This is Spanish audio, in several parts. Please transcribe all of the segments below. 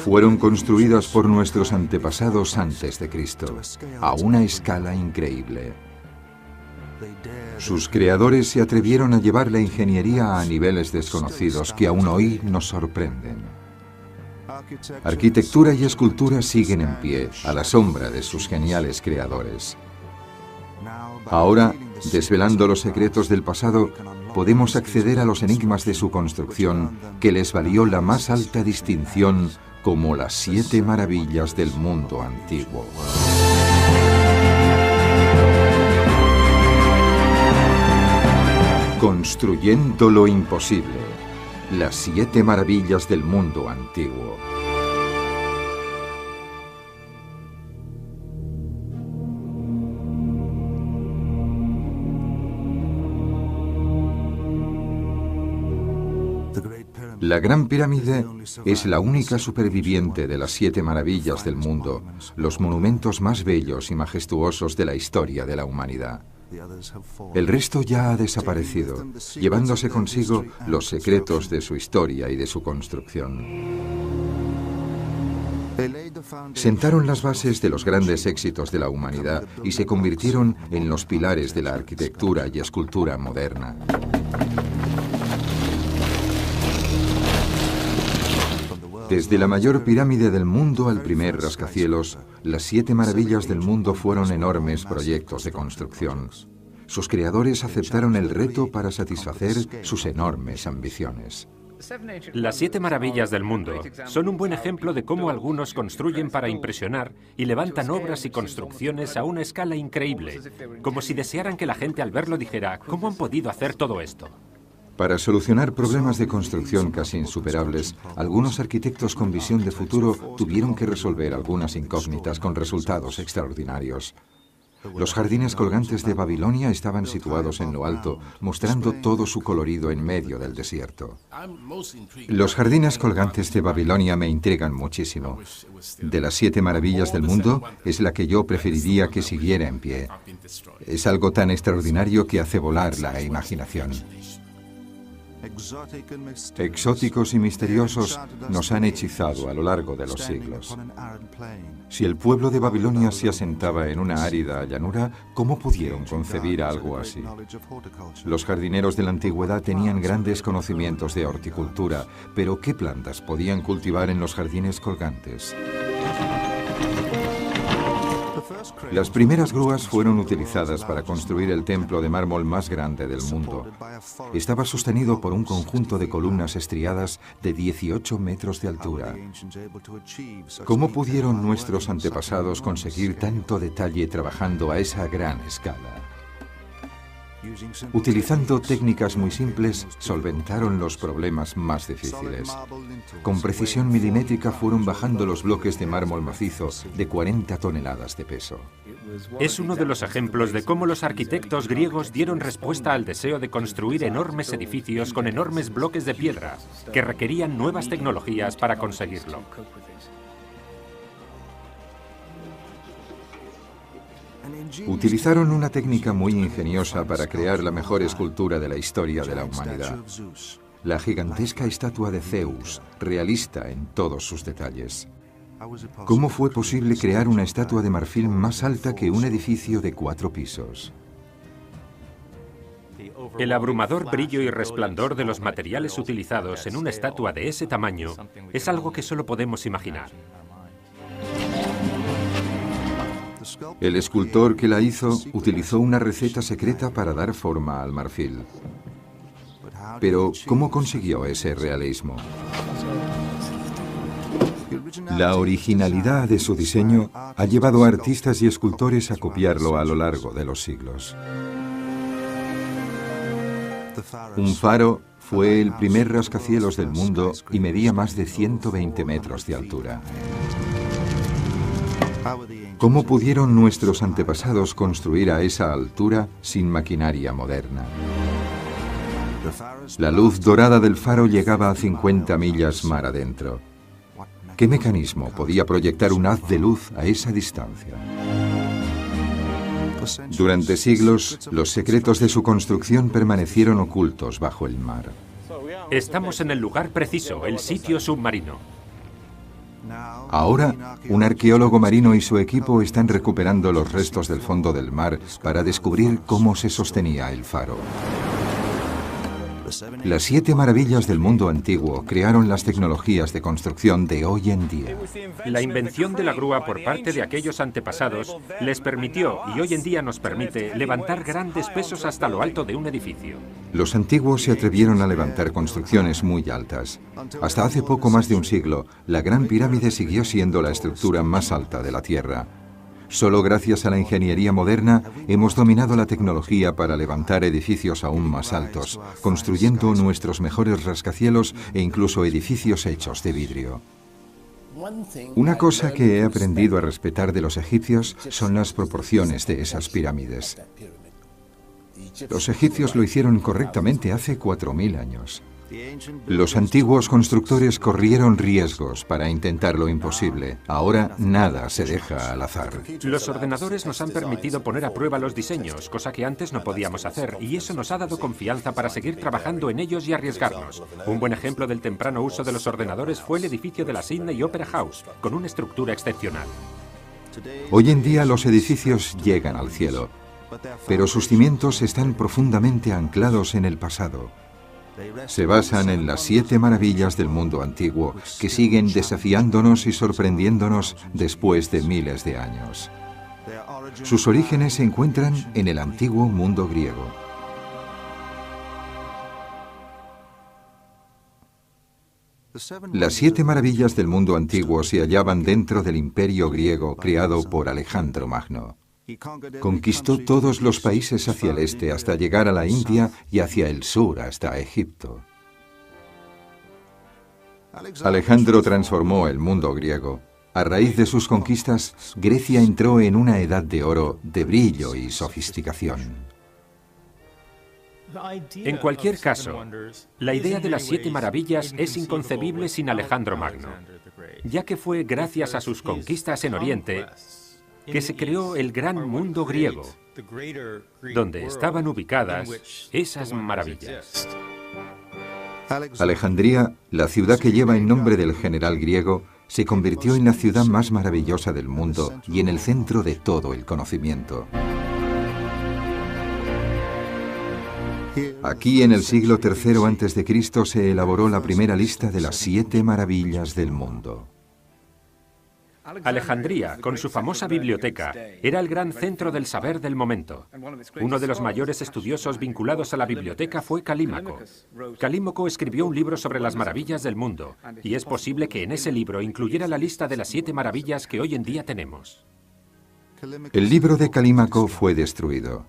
Fueron construidas por nuestros antepasados antes de Cristo, a una escala increíble. Sus creadores se atrevieron a llevar la ingeniería a niveles desconocidos que aún hoy nos sorprenden. Arquitectura y escultura siguen en pie, a la sombra de sus geniales creadores. Ahora, desvelando los secretos del pasado, podemos acceder a los enigmas de su construcción, que les valió la más alta distinción como las 7 maravillas del mundo antiguo. Construyendo lo imposible. Las 7 maravillas del mundo antiguo. La Gran Pirámide es la única superviviente de las 7 maravillas del mundo, los monumentos más bellos y majestuosos de la historia de la humanidad. El resto ya ha desaparecido, llevándose consigo los secretos de su historia y de su construcción. Sentaron las bases de los grandes éxitos de la humanidad y se convirtieron en los pilares de la arquitectura y escultura moderna. Desde la mayor pirámide del mundo al primer rascacielos, las 7 maravillas del mundo fueron enormes proyectos de construcción. Sus creadores aceptaron el reto para satisfacer sus enormes ambiciones. Las 7 maravillas del mundo son un buen ejemplo de cómo algunos construyen para impresionar y levantan obras y construcciones a una escala increíble, como si desearan que la gente al verlo dijera, ¿cómo han podido hacer todo esto? Para solucionar problemas de construcción casi insuperables, algunos arquitectos con visión de futuro tuvieron que resolver algunas incógnitas con resultados extraordinarios. Los jardines colgantes de Babilonia estaban situados en lo alto, mostrando todo su colorido en medio del desierto. Los jardines colgantes de Babilonia me intrigan muchísimo. De las 7 maravillas del mundo, es la que yo preferiría que siguiera en pie. Es algo tan extraordinario que hace volar la imaginación. Exóticos y misteriosos nos han hechizado a lo largo de los siglos. Si el pueblo de Babilonia se asentaba en una árida llanura, ¿cómo pudieron concebir algo así? Los jardineros de la antigüedad tenían grandes conocimientos de horticultura, pero ¿qué plantas podían cultivar en los jardines colgantes? Las primeras grúas fueron utilizadas para construir el templo de mármol más grande del mundo. Estaba sostenido por un conjunto de columnas estriadas de 18 metros de altura. ¿Cómo pudieron nuestros antepasados conseguir tanto detalle trabajando a esa gran escala? Utilizando técnicas muy simples, solventaron los problemas más difíciles. Con precisión milimétrica fueron bajando los bloques de mármol macizo de 40 toneladas de peso. Es uno de los ejemplos de cómo los arquitectos griegos dieron respuesta al deseo de construir enormes edificios con enormes bloques de piedra, que requerían nuevas tecnologías para conseguirlo. Utilizaron una técnica muy ingeniosa para crear la mejor escultura de la historia de la humanidad. La gigantesca estatua de Zeus, realista en todos sus detalles. ¿Cómo fue posible crear una estatua de marfil más alta que un edificio de 4 pisos? El abrumador brillo y resplandor de los materiales utilizados en una estatua de ese tamaño es algo que solo podemos imaginar. El escultor que la hizo utilizó una receta secreta para dar forma al marfil. Pero, ¿cómo consiguió ese realismo? La originalidad de su diseño ha llevado a artistas y escultores a copiarlo a lo largo de los siglos. Un faro fue el primer rascacielos del mundo y medía más de 120 metros de altura. ¿Cómo pudieron nuestros antepasados construir a esa altura sin maquinaria moderna? La luz dorada del faro llegaba a 50 millas mar adentro. ¿Qué mecanismo podía proyectar un haz de luz a esa distancia? Durante siglos, los secretos de su construcción permanecieron ocultos bajo el mar. Estamos en el lugar preciso, el sitio submarino. Ahora, un arqueólogo marino y su equipo están recuperando los restos del fondo del mar para descubrir cómo se sostenía el faro. Las 7 maravillas del mundo antiguo crearon las tecnologías de construcción de hoy en día. La invención de la grúa por parte de aquellos antepasados les permitió, y hoy en día nos permite, levantar grandes pesos hasta lo alto de un edificio. Los antiguos se atrevieron a levantar construcciones muy altas. Hasta hace poco más de un siglo, la Gran Pirámide siguió siendo la estructura más alta de la Tierra. Solo gracias a la ingeniería moderna hemos dominado la tecnología para levantar edificios aún más altos, construyendo nuestros mejores rascacielos e incluso edificios hechos de vidrio. Una cosa que he aprendido a respetar de los egipcios son las proporciones de esas pirámides. Los egipcios lo hicieron correctamente hace 4000 años. Los antiguos constructores corrieron riesgos para intentar lo imposible. Ahora nada se deja al azar. Los ordenadores nos han permitido poner a prueba los diseños, cosa que antes no podíamos hacer, y eso nos ha dado confianza para seguir trabajando en ellos y arriesgarnos. Un buen ejemplo del temprano uso de los ordenadores fue el edificio de la Sydney Opera House, con una estructura excepcional. Hoy en día los edificios llegan al cielo, pero sus cimientos están profundamente anclados en el pasado. Se basan en las 7 maravillas del mundo antiguo, que siguen desafiándonos y sorprendiéndonos después de miles de años. Sus orígenes se encuentran en el antiguo mundo griego. Las 7 maravillas del mundo antiguo se hallaban dentro del imperio griego creado por Alejandro Magno. Conquistó todos los países hacia el este hasta llegar a la India y hacia el sur hasta Egipto. Alejandro transformó el mundo griego. A raíz de sus conquistas, Grecia entró en una edad de oro, de brillo y sofisticación. En cualquier caso, la idea de las 7 maravillas es inconcebible sin Alejandro Magno, ya que fue gracias a sus conquistas en Oriente que se creó el gran mundo griego, donde estaban ubicadas esas maravillas. Alejandría, la ciudad que lleva el nombre del general griego, se convirtió en la ciudad más maravillosa del mundo y en el centro de todo el conocimiento. Aquí, en el siglo III a.C., se elaboró la primera lista de las 7 maravillas del mundo. Alejandría, con su famosa biblioteca, era el gran centro del saber del momento. Uno de los mayores estudiosos vinculados a la biblioteca fue Calímaco. Calímaco escribió un libro sobre las maravillas del mundo, y es posible que en ese libro incluyera la lista de las 7 maravillas que hoy en día tenemos. El libro de Calímaco fue destruido.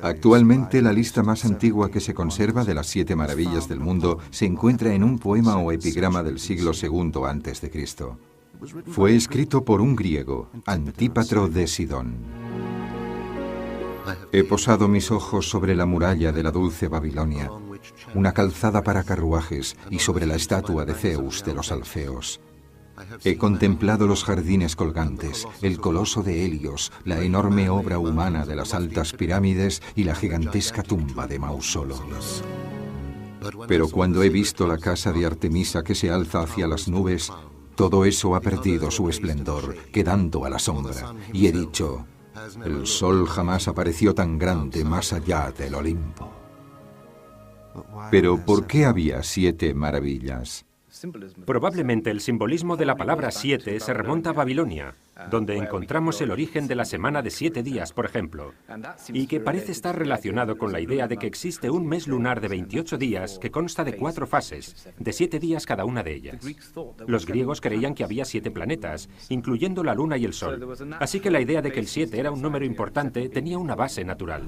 Actualmente, la lista más antigua que se conserva de las 7 maravillas del mundo se encuentra en un poema o epigrama del siglo II a.C. Fue escrito por un griego, Antípatro de Sidón. He posado mis ojos sobre la muralla de la dulce Babilonia, una calzada para carruajes, y sobre la estatua de Zeus de los Alfeos. He contemplado los jardines colgantes, el coloso de Helios, la enorme obra humana de las altas pirámides y la gigantesca tumba de Mausolo. Pero cuando he visto la casa de Artemisa que se alza hacia las nubes, todo eso ha perdido su esplendor, quedando a la sombra. Y he dicho, el sol jamás apareció tan grande más allá del Olimpo. Pero ¿por qué había 7 maravillas? Probablemente el simbolismo de la palabra 7 se remonta a Babilonia, donde encontramos el origen de la semana de 7 días, por ejemplo, y que parece estar relacionado con la idea de que existe un mes lunar de 28 días que consta de 4 fases, de 7 días cada una de ellas. Los griegos creían que había 7 planetas, incluyendo la luna y el sol, así que la idea de que el 7 era un número importante tenía una base natural.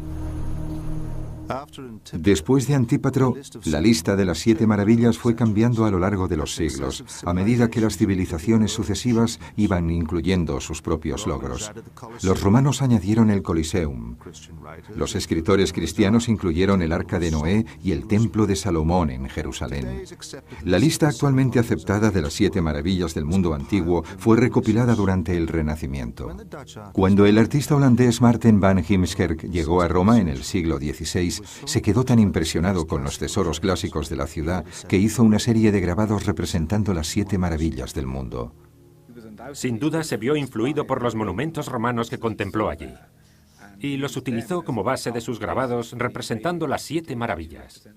Después de Antípatro, la lista de las 7 maravillas fue cambiando a lo largo de los siglos, a medida que las civilizaciones sucesivas iban incluyendo sus propios logros. Los romanos añadieron el Coliseum. Los escritores cristianos incluyeron el Arca de Noé y el Templo de Salomón en Jerusalén. La lista actualmente aceptada de las 7 maravillas del mundo antiguo fue recopilada durante el Renacimiento. Cuando el artista holandés Maarten van Heemskerk llegó a Roma en el siglo XVI, país, se quedó tan impresionado con los tesoros clásicos de la ciudad que hizo una serie de grabados representando las 7 maravillas del mundo. Sin duda se vio influido por los monumentos romanos que contempló allí, y los utilizó como base de sus grabados representando las 7 maravillas.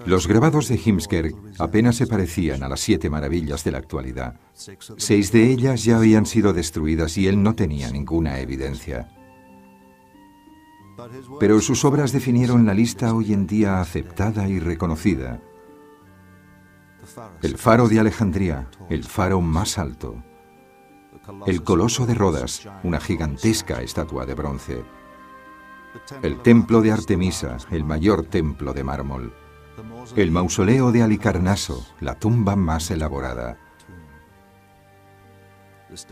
Los grabados de Heemskerk apenas se parecían a las 7 maravillas de la actualidad. 6 de ellas ya habían sido destruidas y él no tenía ninguna evidencia. Pero sus obras definieron la lista hoy en día aceptada y reconocida. El faro de Alejandría, el faro más alto. El coloso de Rodas, una gigantesca estatua de bronce. El templo de Artemisa, el mayor templo de mármol. El mausoleo de Halicarnaso, la tumba más elaborada.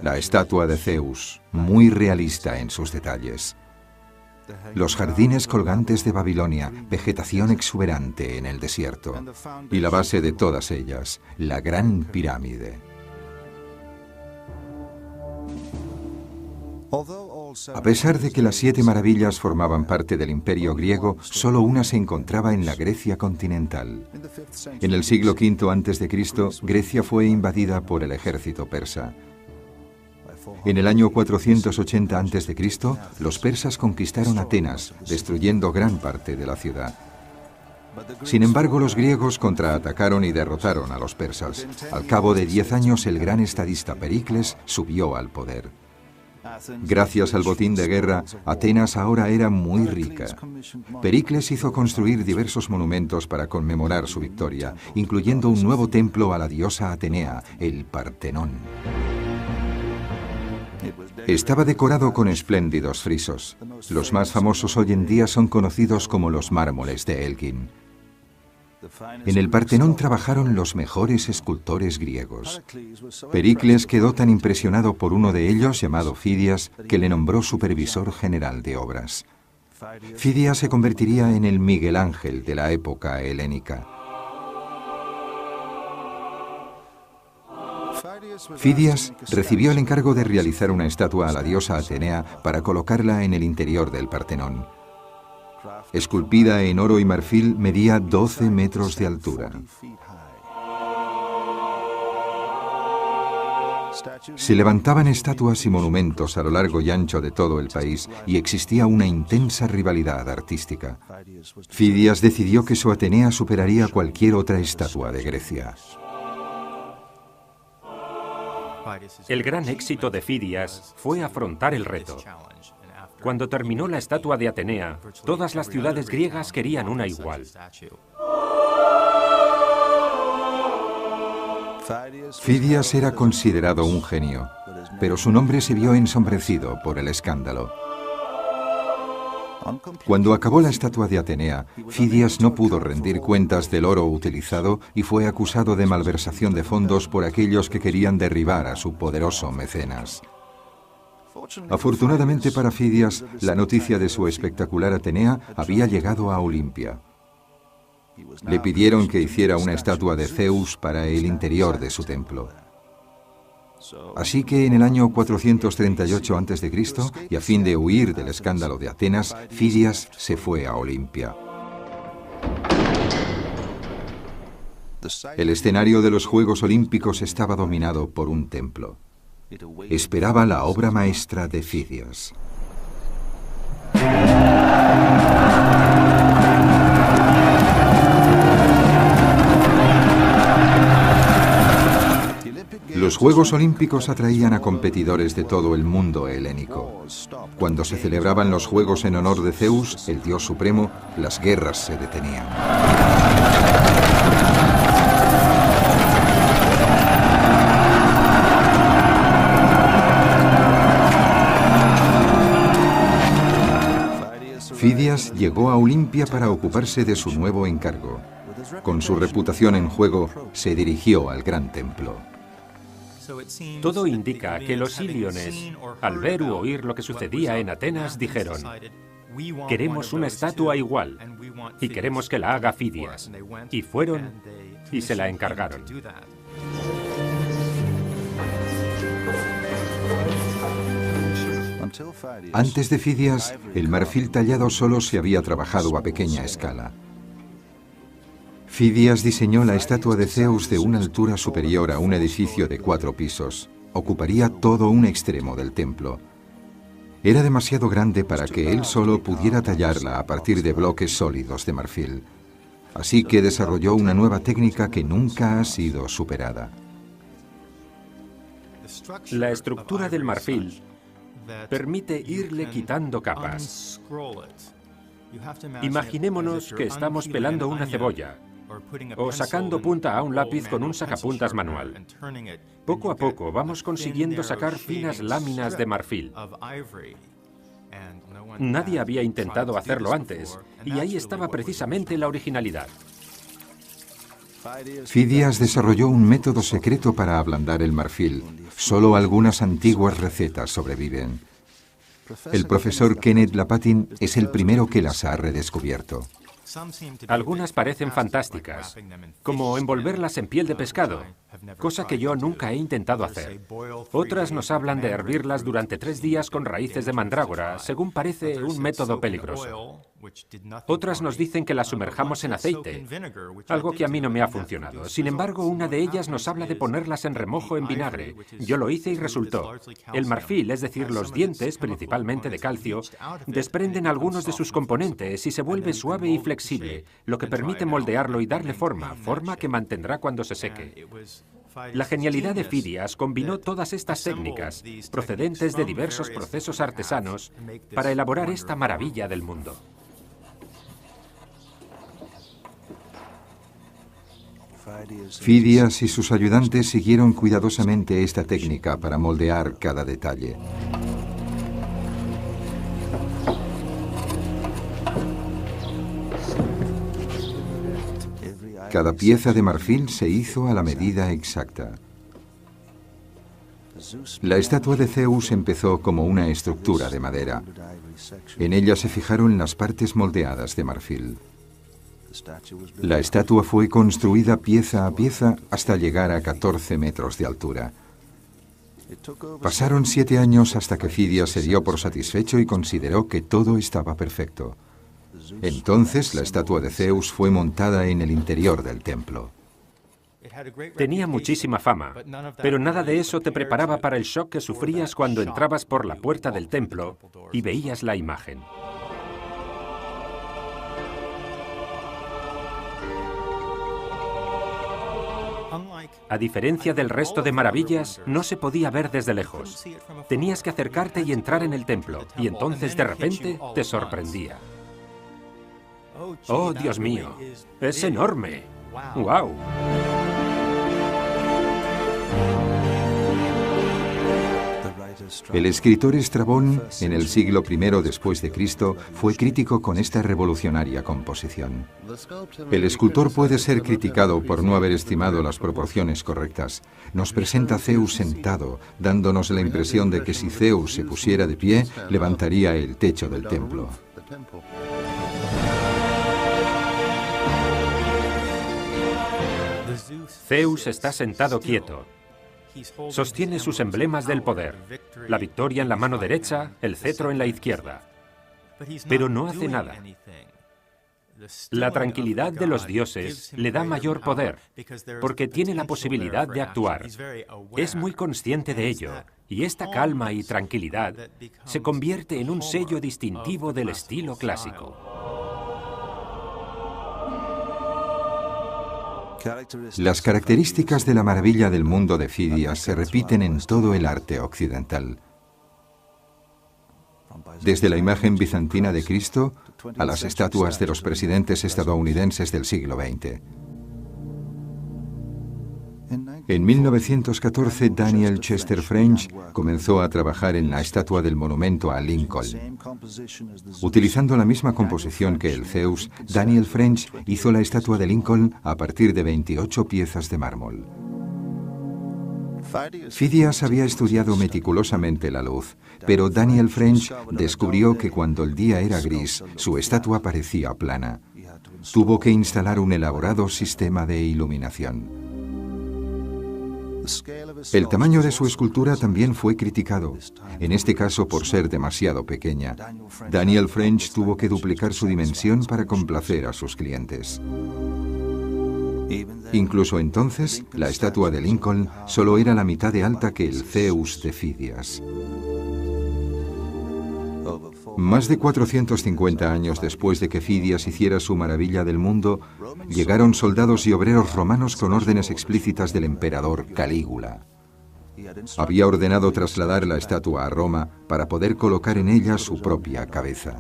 La estatua de Zeus, muy realista en sus detalles. Los jardines colgantes de Babilonia, vegetación exuberante en el desierto. Y la base de todas ellas, la Gran Pirámide. A pesar de que las 7 maravillas formaban parte del imperio griego, solo una se encontraba en la Grecia continental. En el siglo V a.C., Grecia fue invadida por el ejército persa. En el año 480 a.C., los persas conquistaron Atenas, destruyendo gran parte de la ciudad. Sin embargo, los griegos contraatacaron y derrotaron a los persas. Al cabo de 10 años, el gran estadista Pericles subió al poder. Gracias al botín de guerra, Atenas ahora era muy rica. Pericles hizo construir diversos monumentos para conmemorar su victoria, incluyendo un nuevo templo a la diosa Atenea, el Partenón. Estaba decorado con espléndidos frisos. Los más famosos hoy en día son conocidos como los mármoles de Elgin. En el Partenón trabajaron los mejores escultores griegos. Pericles quedó tan impresionado por uno de ellos, llamado Fidias, que le nombró supervisor general de obras. Fidias se convertiría en el Miguel Ángel de la época helénica. Fidias recibió el encargo de realizar una estatua a la diosa Atenea para colocarla en el interior del Partenón. Esculpida en oro y marfil, medía 12 metros de altura. Se levantaban estatuas y monumentos a lo largo y ancho de todo el país y existía una intensa rivalidad artística. Fidias decidió que su Atenea superaría cualquier otra estatua de Grecia. El gran éxito de Fidias fue afrontar el reto. Cuando terminó la estatua de Atenea, todas las ciudades griegas querían una igual. Fidias era considerado un genio, pero su nombre se vio ensombrecido por el escándalo. Cuando acabó la estatua de Atenea, Fidias no pudo rendir cuentas del oro utilizado y fue acusado de malversación de fondos por aquellos que querían derribar a su poderoso mecenas. Afortunadamente para Fidias, la noticia de su espectacular Atenea había llegado a Olimpia. Le pidieron que hiciera una estatua de Zeus para el interior de su templo. Así que en el año 438 a.C., y a fin de huir del escándalo de Atenas, Fidias se fue a Olimpia. El escenario de los Juegos Olímpicos estaba dominado por un templo. Esperaba la obra maestra de Fidias. Los Juegos Olímpicos atraían a competidores de todo el mundo helénico. Cuando se celebraban los Juegos en honor de Zeus, el dios supremo, las guerras se detenían. Fidias llegó a Olimpia para ocuparse de su nuevo encargo. Con su reputación en juego, se dirigió al gran templo. Todo indica que los iliones, al ver u oír lo que sucedía en Atenas, dijeron: queremos una estatua igual y queremos que la haga Fidias. Y fueron y se la encargaron. Antes de Fidias, el marfil tallado solo se había trabajado a pequeña escala. Fidias diseñó la estatua de Zeus de una altura superior a un edificio de 4 pisos. Ocuparía todo un extremo del templo. Era demasiado grande para que él solo pudiera tallarla a partir de bloques sólidos de marfil. Así que desarrolló una nueva técnica que nunca ha sido superada. La estructura del marfil permite irle quitando capas. Imaginémonos que estamos pelando una cebolla o sacando punta a un lápiz con un sacapuntas manual. Poco a poco vamos consiguiendo sacar finas láminas de marfil. Nadie había intentado hacerlo antes, y ahí estaba precisamente la originalidad. Fidias desarrolló un método secreto para ablandar el marfil. Solo algunas antiguas recetas sobreviven. El profesor Kenneth Lapatin es el primero que las ha redescubierto. Algunas parecen fantásticas, como envolverlas en piel de pescado, cosa que yo nunca he intentado hacer. Otras nos hablan de hervirlas durante 3 días con raíces de mandrágora, según parece un método peligroso. Otras nos dicen que las sumerjamos en aceite, algo que a mí no me ha funcionado. Sin embargo, una de ellas nos habla de ponerlas en remojo en vinagre. Yo lo hice y resultó. El marfil, es decir, los dientes, principalmente de calcio, desprenden algunos de sus componentes y se vuelve suave y flexible, lo que permite moldearlo y darle forma que mantendrá cuando se seque. La genialidad de Fidias combinó todas estas técnicas, procedentes de diversos procesos artesanos, para elaborar esta maravilla del mundo. Fidias y sus ayudantes siguieron cuidadosamente esta técnica para moldear cada detalle. Cada pieza de marfil se hizo a la medida exacta. La estatua de Zeus empezó como una estructura de madera. En ella se fijaron las partes moldeadas de marfil. La estatua fue construida pieza a pieza hasta llegar a 14 metros de altura. Pasaron 7 años hasta que Fidias se dio por satisfecho y consideró que todo estaba perfecto. Entonces la estatua de Zeus fue montada en el interior del templo. Tenía muchísima fama, pero nada de eso te preparaba para el shock que sufrías cuando entrabas por la puerta del templo y veías la imagen. A diferencia del resto de maravillas, no se podía ver desde lejos. Tenías que acercarte y entrar en el templo, y entonces de repente te sorprendía. ¡Oh, Dios mío! ¡Es enorme! ¡Wow! El escritor Estrabón, en el siglo I después de Cristo, fue crítico con esta revolucionaria composición. El escultor puede ser criticado por no haber estimado las proporciones correctas. Nos presenta a Zeus sentado, dándonos la impresión de que si Zeus se pusiera de pie, levantaría el techo del templo. Zeus está sentado quieto. Sostiene sus emblemas del poder, la victoria en la mano derecha, el cetro en la izquierda. Pero no hace nada. La tranquilidad de los dioses le da mayor poder, porque tiene la posibilidad de actuar. Es muy consciente de ello, y esta calma y tranquilidad se convierte en un sello distintivo del estilo clásico. Las características de la maravilla del mundo de Fidias se repiten en todo el arte occidental. Desde la imagen bizantina de Cristo a las estatuas de los presidentes estadounidenses del siglo XX. En 1914, Daniel Chester French comenzó a trabajar en la estatua del monumento a Lincoln. Utilizando la misma composición que el Zeus, Daniel French hizo la estatua de Lincoln a partir de 28 piezas de mármol. Fidias había estudiado meticulosamente la luz, pero Daniel French descubrió que cuando el día era gris, su estatua parecía plana. Tuvo que instalar un elaborado sistema de iluminación. El tamaño de su escultura también fue criticado, en este caso por ser demasiado pequeña. Daniel French tuvo que duplicar su dimensión para complacer a sus clientes. Incluso entonces, la estatua de Lincoln solo era la mitad de alta que el Zeus de Fidias. Más de 450 años después de que Fidias hiciera su maravilla del mundo, llegaron soldados y obreros romanos con órdenes explícitas del emperador Calígula. Había ordenado trasladar la estatua a Roma para poder colocar en ella su propia cabeza.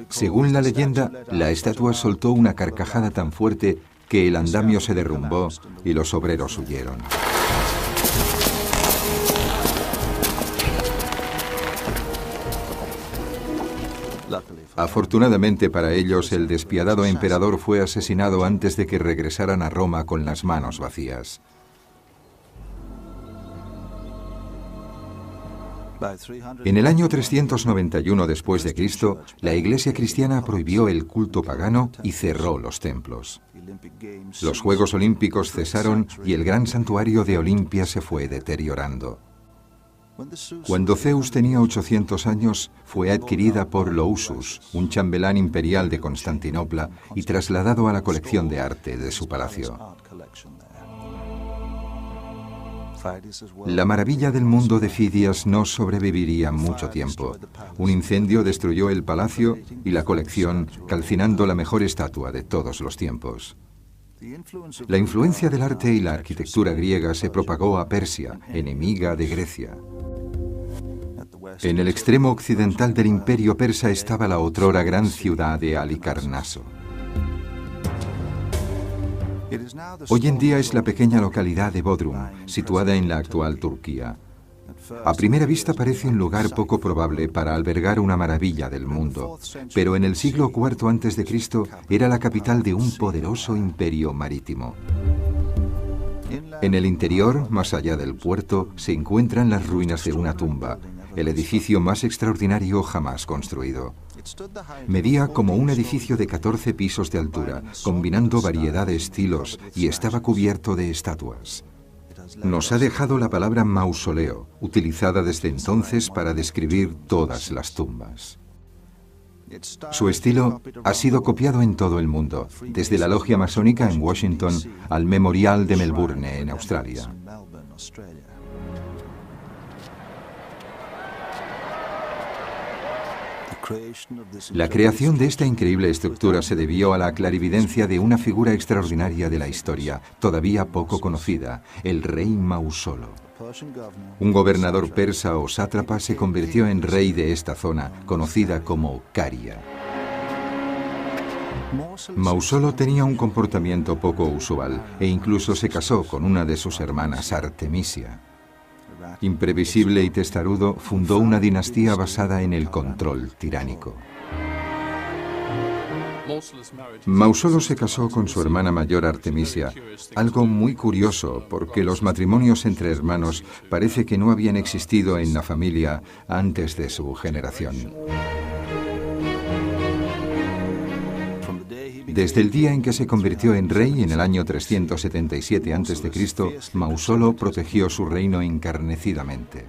Según la leyenda, la estatua soltó una carcajada tan fuerte que el andamio se derrumbó y los obreros huyeron. Afortunadamente para ellos, el despiadado emperador fue asesinado antes de que regresaran a Roma con las manos vacías. En el año 391 después de Cristo, la Iglesia cristiana prohibió el culto pagano y cerró los templos. Los Juegos Olímpicos cesaron y el gran santuario de Olimpia se fue deteriorando. Cuando Zeus tenía 800 años, fue adquirida por Lousus, un chambelán imperial de Constantinopla, y trasladado a la colección de arte de su palacio. La maravilla del mundo de Fidias no sobreviviría mucho tiempo. Un incendio destruyó el palacio y la colección, calcinando la mejor estatua de todos los tiempos. La influencia del arte y la arquitectura griega se propagó a Persia, enemiga de Grecia. En el extremo occidental del imperio persa estaba la otrora gran ciudad de Halicarnaso. Hoy en día es la pequeña localidad de Bodrum, situada en la actual Turquía. A primera vista parece un lugar poco probable para albergar una maravilla del mundo, pero en el siglo IV a.C. era la capital de un poderoso imperio marítimo. En el interior, más allá del puerto, se encuentran las ruinas de una tumba, el edificio más extraordinario jamás construido. Medía como un edificio de 14 pisos de altura, combinando variedad de estilos, y estaba cubierto de estatuas. Nos ha dejado la palabra mausoleo, utilizada desde entonces para describir todas las tumbas. Su estilo ha sido copiado en todo el mundo, desde la logia masónica en Washington al Memorial de Melbourne, en Australia. La creación de esta increíble estructura se debió a la clarividencia de una figura extraordinaria de la historia, todavía poco conocida, el rey Mausolo. Un gobernador persa o sátrapa se convirtió en rey de esta zona, conocida como Caria. Mausolo tenía un comportamiento poco usual e incluso se casó con una de sus hermanas, Artemisia. Imprevisible y testarudo, fundó una dinastía basada en el control tiránico. Mausolo se casó con su hermana mayor Artemisia, algo muy curioso porque los matrimonios entre hermanos parece que no habían existido en la familia antes de su generación. Desde el día en que se convirtió en rey en el año 377 a.C., Mausolo protegió su reino encarnecidamente.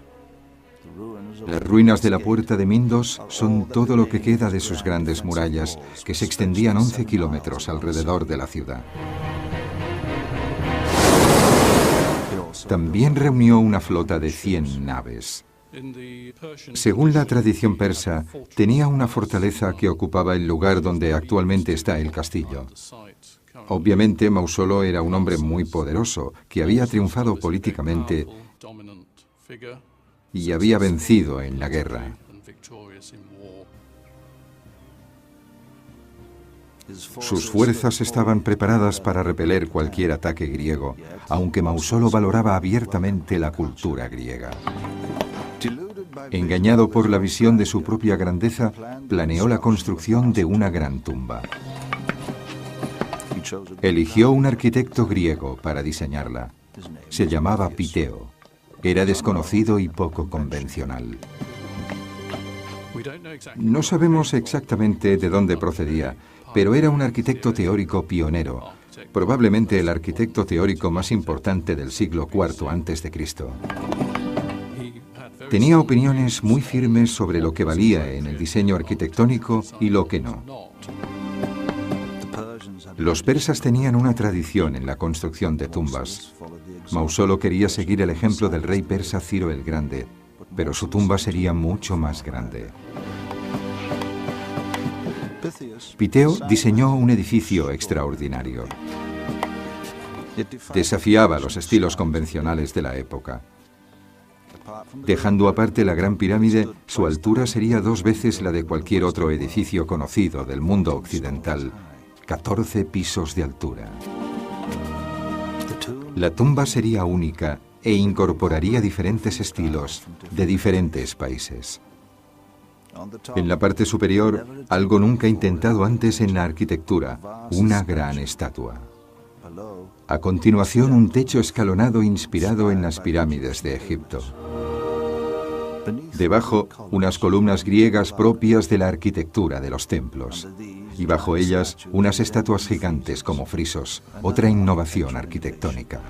Las ruinas de la Puerta de Mindos son todo lo que queda de sus grandes murallas, que se extendían 11 kilómetros alrededor de la ciudad. También reunió una flota de 100 naves. Según la tradición persa, tenía una fortaleza que ocupaba el lugar donde actualmente está el castillo. Obviamente, Mausolo era un hombre muy poderoso, que había triunfado políticamente y había vencido en la guerra. Sus fuerzas estaban preparadas para repeler cualquier ataque griego, aunque Mausolo valoraba abiertamente la cultura griega. Engañado por la visión de su propia grandeza, planeó la construcción de una gran tumba. Eligió un arquitecto griego para diseñarla. Se llamaba Piteo. Era desconocido y poco convencional. No sabemos exactamente de dónde procedía, pero era un arquitecto teórico pionero. probablemente el arquitecto teórico más importante del siglo IV a.C. Tenía opiniones muy firmes sobre lo que valía en el diseño arquitectónico y lo que no. Los persas tenían una tradición en la construcción de tumbas. Mausolo quería seguir el ejemplo del rey persa Ciro el Grande, pero su tumba sería mucho más grande. Piteo diseñó un edificio extraordinario. Desafiaba los estilos convencionales de la época. Dejando aparte la Gran Pirámide, su altura sería 2 veces la de cualquier otro edificio conocido del mundo occidental, 14 pisos de altura. La tumba sería única e incorporaría diferentes estilos de diferentes países. En la parte superior, algo nunca intentado antes en la arquitectura, una gran estatua. A continuación, un techo escalonado inspirado en las pirámides de Egipto. Debajo, unas columnas griegas propias de la arquitectura de los templos. Y bajo ellas, unas estatuas gigantes como frisos, otra innovación arquitectónica.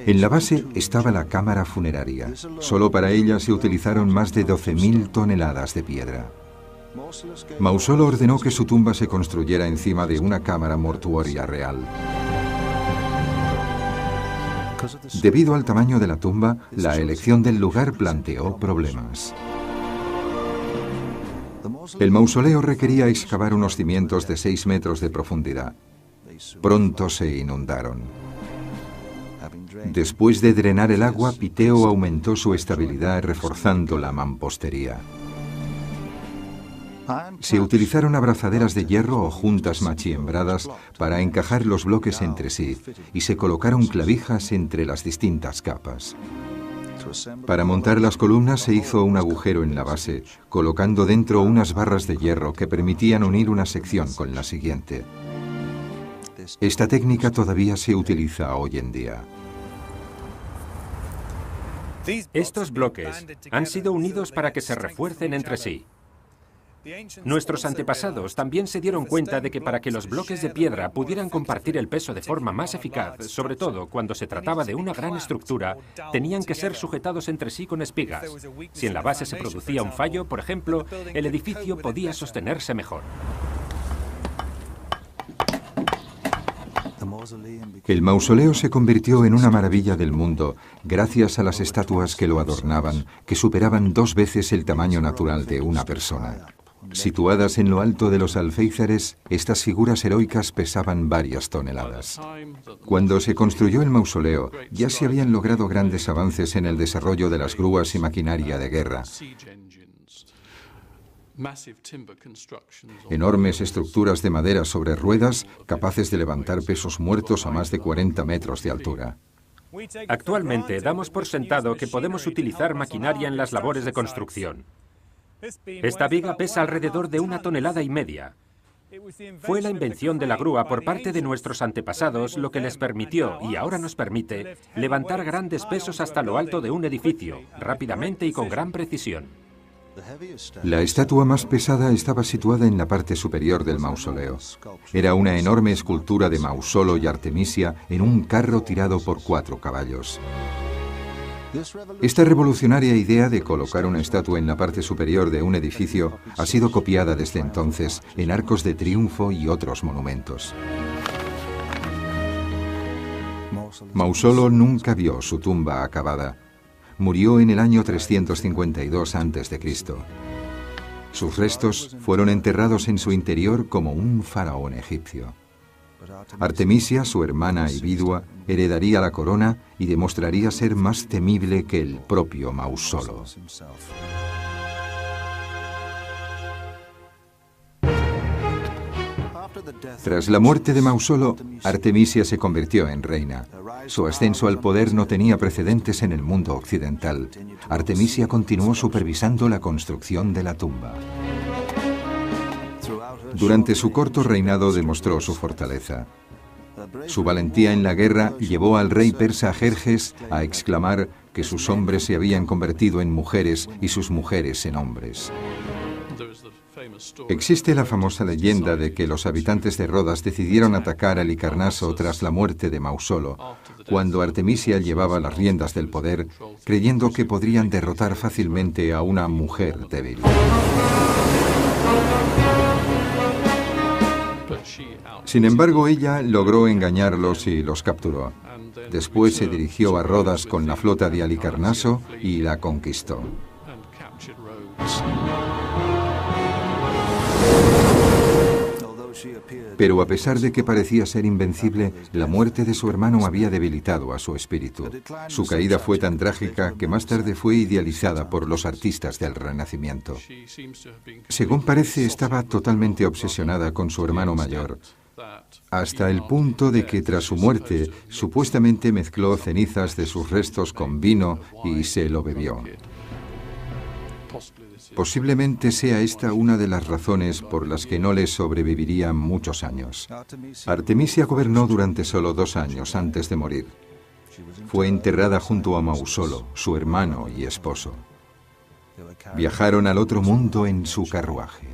En la base estaba la cámara funeraria. Solo para ella se utilizaron más de 12.000 toneladas de piedra. Mausolo ordenó que su tumba se construyera encima de una cámara mortuoria real. Debido al tamaño de la tumba, la elección del lugar planteó problemas. El mausoleo requería excavar unos cimientos de 6 metros de profundidad. Pronto se inundaron. Después de drenar el agua, Piteo aumentó su estabilidad reforzando la mampostería. Se utilizaron abrazaderas de hierro o juntas machiembradas para encajar los bloques entre sí y se colocaron clavijas entre las distintas capas. Para montar las columnas se hizo un agujero en la base, colocando dentro unas barras de hierro que permitían unir una sección con la siguiente. Esta técnica todavía se utiliza hoy en día. Estos bloques han sido unidos para que se refuercen entre sí. Nuestros antepasados también se dieron cuenta de que para que los bloques de piedra pudieran compartir el peso de forma más eficaz, sobre todo cuando se trataba de una gran estructura, tenían que ser sujetados entre sí con espigas. Si en la base se producía un fallo, por ejemplo, el edificio podía sostenerse mejor. El mausoleo se convirtió en una maravilla del mundo gracias a las estatuas que lo adornaban, que superaban 2 veces el tamaño natural de una persona. Situadas en lo alto de los alféizares, estas figuras heroicas pesaban varias toneladas. Cuando se construyó el mausoleo, ya se habían logrado grandes avances en el desarrollo de las grúas y maquinaria de guerra. Enormes estructuras de madera sobre ruedas, capaces de levantar pesos muertos a más de 40 metros de altura. Actualmente damos por sentado que podemos utilizar maquinaria en las labores de construcción. Esta viga pesa alrededor de 1,5 toneladas. Fue la invención de la grúa por parte de nuestros antepasados lo que les permitió, y ahora nos permite, levantar grandes pesos hasta lo alto de un edificio, rápidamente y con gran precisión. La estatua más pesada estaba situada en la parte superior del mausoleo. Era una enorme escultura de Mausolo y Artemisia en un carro tirado por 4 caballos. Esta revolucionaria idea de colocar una estatua en la parte superior de un edificio ha sido copiada desde entonces en arcos de triunfo y otros monumentos. Mausolo nunca vio su tumba acabada. Murió en el año 352 a.C. Sus restos fueron enterrados en su interior como un faraón egipcio. Artemisia, su hermana y vidua, heredaría la corona y demostraría ser más temible que el propio Mausolo. Tras la muerte de Mausolo, Artemisia se convirtió en reina. Su ascenso al poder no tenía precedentes en el mundo occidental. Artemisia continuó supervisando la construcción de la tumba. Durante su corto reinado demostró su fortaleza. Su valentía en la guerra llevó al rey persa Jerjes a exclamar que sus hombres se habían convertido en mujeres y sus mujeres en hombres. Existe la famosa leyenda de que los habitantes de Rodas decidieron atacar a Halicarnaso tras la muerte de Mausolo, cuando Artemisia llevaba las riendas del poder, creyendo que podrían derrotar fácilmente a una mujer débil. Sin embargo, ella logró engañarlos y los capturó. Después se dirigió a Rodas con la flota de Halicarnaso y la conquistó. Pero a pesar de que parecía ser invencible, la muerte de su hermano había debilitado a su espíritu. Su caída fue tan trágica que más tarde fue idealizada por los artistas del Renacimiento. Según parece, estaba totalmente obsesionada con su hermano mayor, hasta el punto de que tras su muerte, supuestamente mezcló cenizas de sus restos con vino y se lo bebió. Posiblemente sea esta una de las razones por las que no le sobrevivirían muchos años. Artemisia gobernó durante solo 2 años antes de morir. Fue enterrada junto a Mausolo, su hermano y esposo. Viajaron al otro mundo en su carruaje.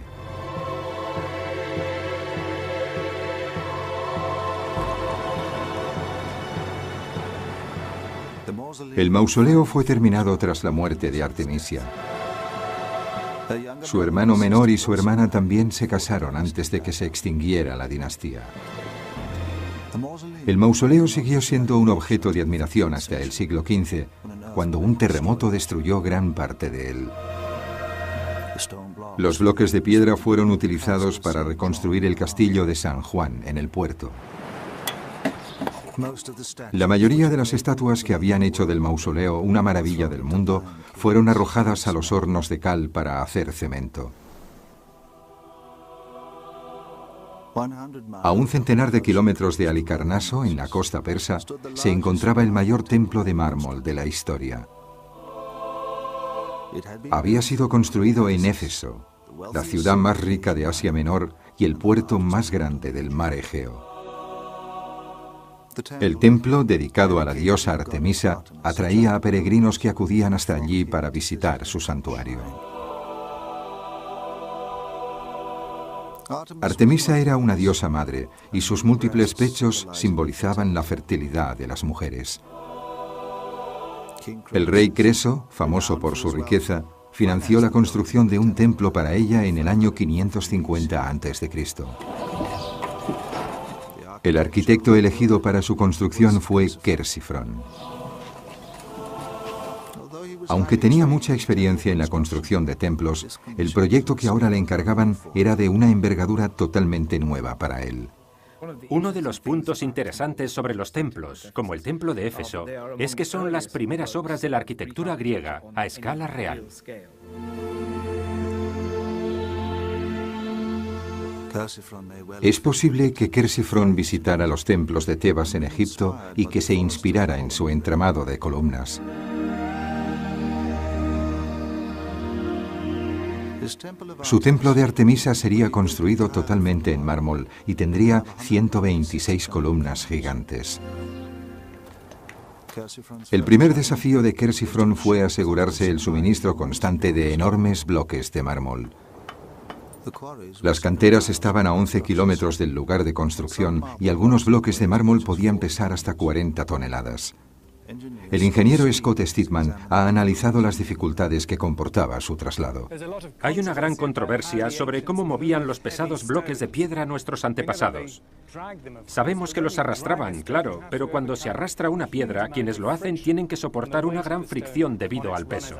El mausoleo fue terminado tras la muerte de Artemisia. Su hermano menor y su hermana también se casaron antes de que se extinguiera la dinastía. El mausoleo siguió siendo un objeto de admiración hasta el siglo XV, cuando un terremoto destruyó gran parte de él. Los bloques de piedra fueron utilizados para reconstruir el castillo de San Juan en el puerto. La mayoría de las estatuas que habían hecho del mausoleo una maravilla del mundo fueron arrojadas a los hornos de cal para hacer cemento. A 100 de kilómetros de Halicarnaso, en la costa persa, se encontraba el mayor templo de mármol de la historia. Había sido construido en Éfeso, la ciudad más rica de Asia Menor y el puerto más grande del mar Egeo. El templo, dedicado a la diosa Artemisa, atraía a peregrinos que acudían hasta allí para visitar su santuario. Artemisa era una diosa madre, y sus múltiples pechos simbolizaban la fertilidad de las mujeres. El rey Creso, famoso por su riqueza, financió la construcción de un templo para ella en el año 550 a.C. El arquitecto elegido para su construcción fue Quersífron. Aunque tenía mucha experiencia en la construcción de templos, el proyecto que ahora le encargaban era de una envergadura totalmente nueva para él. Uno de los puntos interesantes sobre los templos, como el templo de Éfeso, es que son las primeras obras de la arquitectura griega a escala real. Es posible que Quersífron visitara los templos de Tebas en Egipto y que se inspirara en su entramado de columnas. Su templo de Artemisa sería construido totalmente en mármol y tendría 126 columnas gigantes. El primer desafío de Quersífron fue asegurarse el suministro constante de enormes bloques de mármol. Las canteras estaban a 11 kilómetros del lugar de construcción y algunos bloques de mármol podían pesar hasta 40 toneladas. El ingeniero Scott Steedman ha analizado las dificultades que comportaba su traslado. Hay una gran controversia sobre cómo movían los pesados bloques de piedra nuestros antepasados. Sabemos que los arrastraban, claro, pero cuando se arrastra una piedra, quienes lo hacen tienen que soportar una gran fricción debido al peso.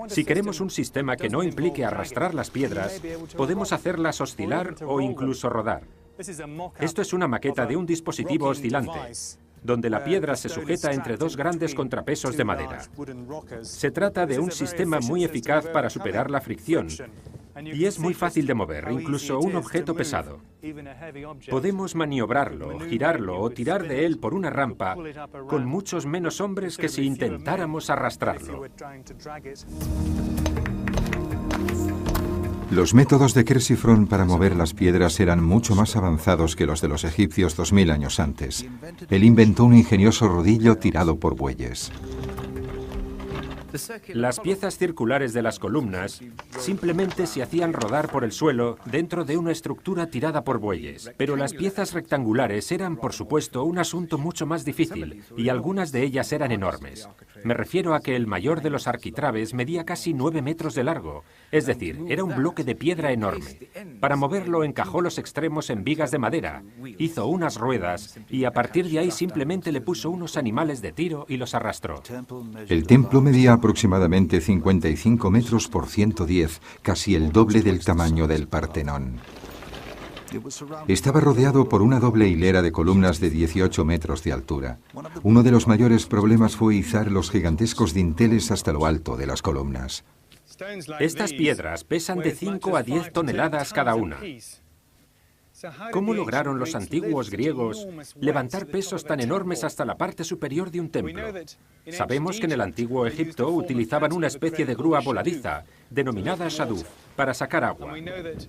Si queremos un sistema que no implique arrastrar las piedras, podemos hacerlas oscilar o incluso rodar. Esto es una maqueta de un dispositivo oscilante, donde la piedra se sujeta entre 2 grandes contrapesos de madera. Se trata de un sistema muy eficaz para superar la fricción, y es muy fácil de mover, incluso un objeto pesado. Podemos maniobrarlo, girarlo o tirar de él por una rampa con muchos menos hombres que si intentáramos arrastrarlo. Los métodos de Quersífron para mover las piedras eran mucho más avanzados que los de los egipcios 2000 años antes. Él inventó un ingenioso rodillo tirado por bueyes. Las piezas circulares de las columnas simplemente se hacían rodar por el suelo dentro de una estructura tirada por bueyes. Pero las piezas rectangulares eran, por supuesto, un asunto mucho más difícil, y algunas de ellas eran enormes. Me refiero a que el mayor de los arquitrabes medía casi 9 metros de largo, es decir, era un bloque de piedra enorme. Para moverlo encajó los extremos en vigas de madera, hizo unas ruedas y a partir de ahí simplemente le puso unos animales de tiro y los arrastró. El templo medía aproximadamente 55 metros por 110, casi el doble del tamaño del Partenón. Estaba rodeado por una doble hilera de columnas de 18 metros de altura. Uno de los mayores problemas fue izar los gigantescos dinteles hasta lo alto de las columnas. Estas piedras pesan de 5 a 10 toneladas cada una. ¿Cómo lograron los antiguos griegos levantar pesos tan enormes hasta la parte superior de un templo? Sabemos que en el antiguo Egipto utilizaban una especie de grúa voladiza, denominada shaduf, para sacar agua.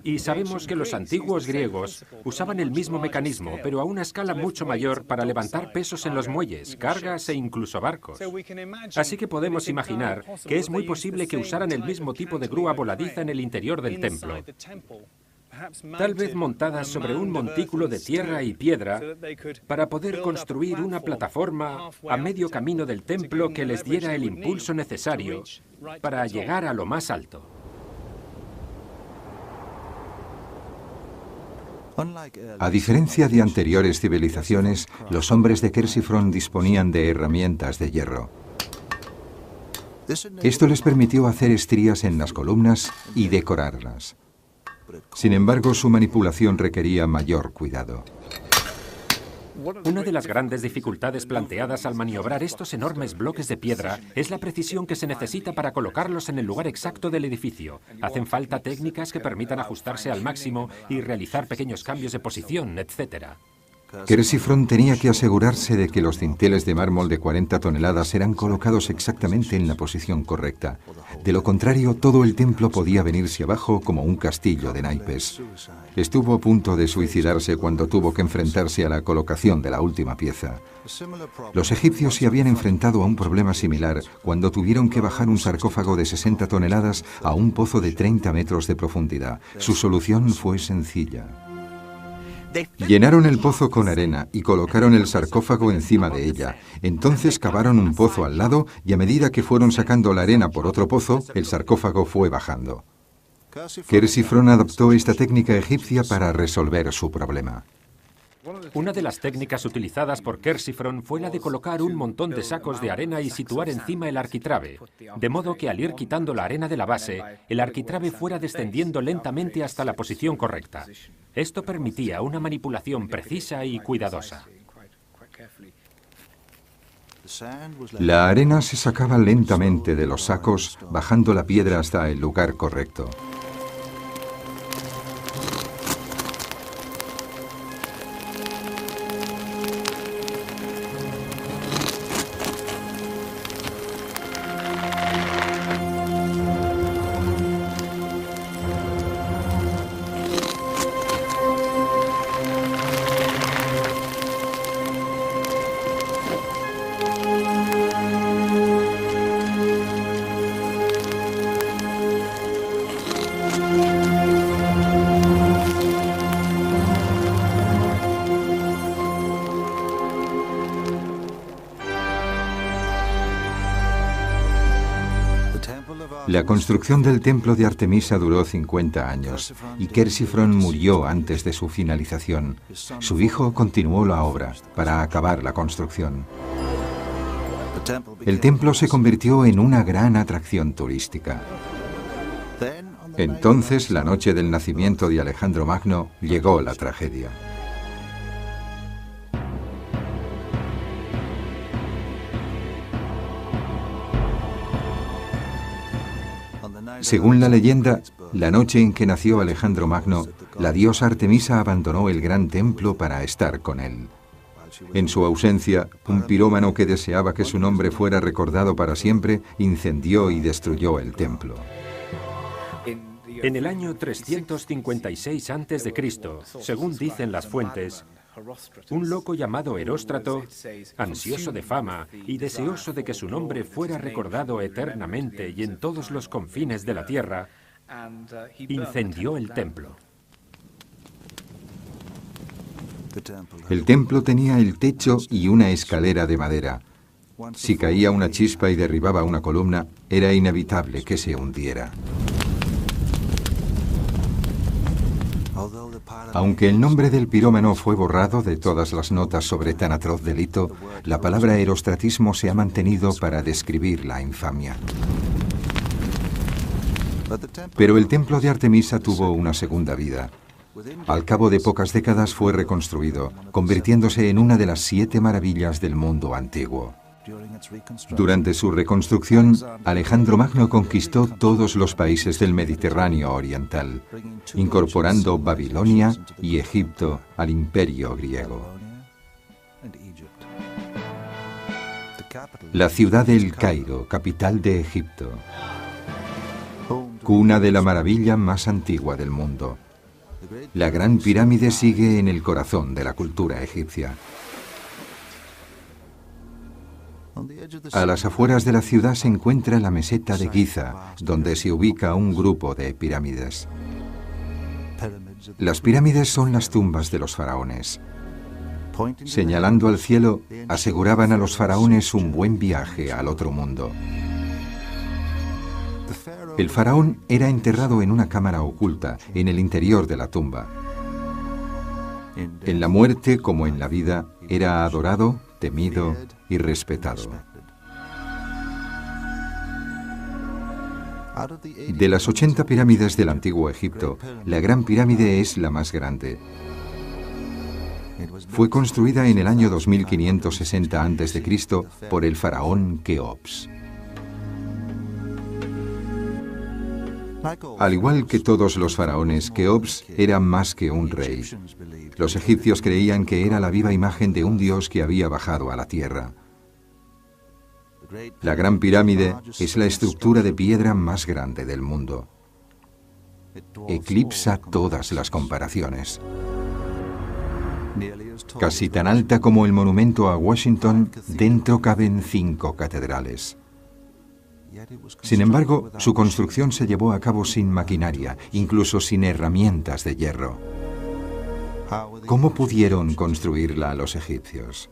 Y sabemos que los antiguos griegos usaban el mismo mecanismo, pero a una escala mucho mayor para levantar pesos en los muelles, cargas e incluso barcos. Así que podemos imaginar que es muy posible que usaran el mismo tipo de grúa voladiza en el interior del templo, tal vez montadas sobre un montículo de tierra y piedra para poder construir una plataforma a medio camino del templo que les diera el impulso necesario para llegar a lo más alto. A diferencia de anteriores civilizaciones, los hombres de Quersiphron disponían de herramientas de hierro. Esto les permitió hacer estrías en las columnas y decorarlas. Sin embargo, su manipulación requería mayor cuidado. Una de las grandes dificultades planteadas al maniobrar estos enormes bloques de piedra es la precisión que se necesita para colocarlos en el lugar exacto del edificio. Hacen falta técnicas que permitan ajustarse al máximo y realizar pequeños cambios de posición, etc. Quersiphron tenía que asegurarse de que los dinteles de mármol de 40 toneladas eran colocados exactamente en la posición correcta. De lo contrario, todo el templo podía venirse abajo como un castillo de naipes. Estuvo a punto de suicidarse cuando tuvo que enfrentarse a la colocación de la última pieza. Los egipcios se habían enfrentado a un problema similar cuando tuvieron que bajar un sarcófago de 60 toneladas a un pozo de 30 metros de profundidad. Su solución fue sencilla. Llenaron el pozo con arena y colocaron el sarcófago encima de ella. Entonces cavaron un pozo al lado y a medida que fueron sacando la arena por otro pozo, el sarcófago fue bajando. Quersiphron adoptó esta técnica egipcia para resolver su problema. Una de las técnicas utilizadas por Quersiphron fue la de colocar un montón de sacos de arena y situar encima el arquitrabe, de modo que al ir quitando la arena de la base, el arquitrabe fuera descendiendo lentamente hasta la posición correcta. Esto permitía una manipulación precisa y cuidadosa. La arena se sacaba lentamente de los sacos, bajando la piedra hasta el lugar correcto. La construcción del templo de Artemisa duró 50 años y Quersiphron murió antes de su finalización. Su hijo continuó la obra para acabar la construcción. El templo se convirtió en una gran atracción turística. Entonces, la noche del nacimiento de Alejandro Magno, llegó la tragedia. Según la leyenda, la noche en que nació Alejandro Magno, la diosa Artemisa abandonó el gran templo para estar con él. En su ausencia, un pirómano que deseaba que su nombre fuera recordado para siempre, incendió y destruyó el templo. En el año 356 a.C., según dicen las fuentes, Un loco llamado Eróstrato, ansioso de fama y deseoso de que su nombre fuera recordado eternamente y en todos los confines de la tierra, incendió el templo. El templo tenía el techo y una escalera de madera. Si caía una chispa y derribaba una columna, era inevitable que se hundiera. Aunque el nombre del pirómano fue borrado de todas las notas sobre tan atroz delito, la palabra erostratismo se ha mantenido para describir la infamia. Pero el templo de Artemisa tuvo una segunda vida. Al cabo de pocas décadas fue reconstruido, convirtiéndose en una de las 7 maravillas del mundo antiguo. Durante su reconstrucción, Alejandro Magno conquistó todos los países del Mediterráneo oriental, incorporando Babilonia y Egipto al imperio griego. La ciudad de El Cairo, capital de Egipto, cuna de la maravilla más antigua del mundo. La Gran Pirámide sigue en el corazón de la cultura egipcia. A las afueras de la ciudad se encuentra la meseta de Giza, donde se ubica un grupo de pirámides. Las pirámides son las tumbas de los faraones. Señalando al cielo, aseguraban a los faraones un buen viaje al otro mundo. El faraón era enterrado en una cámara oculta, en el interior de la tumba. En la muerte, como en la vida, era adorado, temido y respetado. De las 80 pirámides del antiguo Egipto, la Gran Pirámide es la más grande. Fue construida en el año 2560 a.C. por el faraón Keops. Al igual que todos los faraones, Keops era más que un rey. Los egipcios creían que era la viva imagen de un dios que había bajado a la tierra. La Gran Pirámide es la estructura de piedra más grande del mundo. Eclipsa todas las comparaciones. Casi tan alta como el monumento a Washington, dentro caben 5 catedrales. Sin embargo, su construcción se llevó a cabo sin maquinaria, incluso sin herramientas de hierro. ¿Cómo pudieron construirla los egipcios?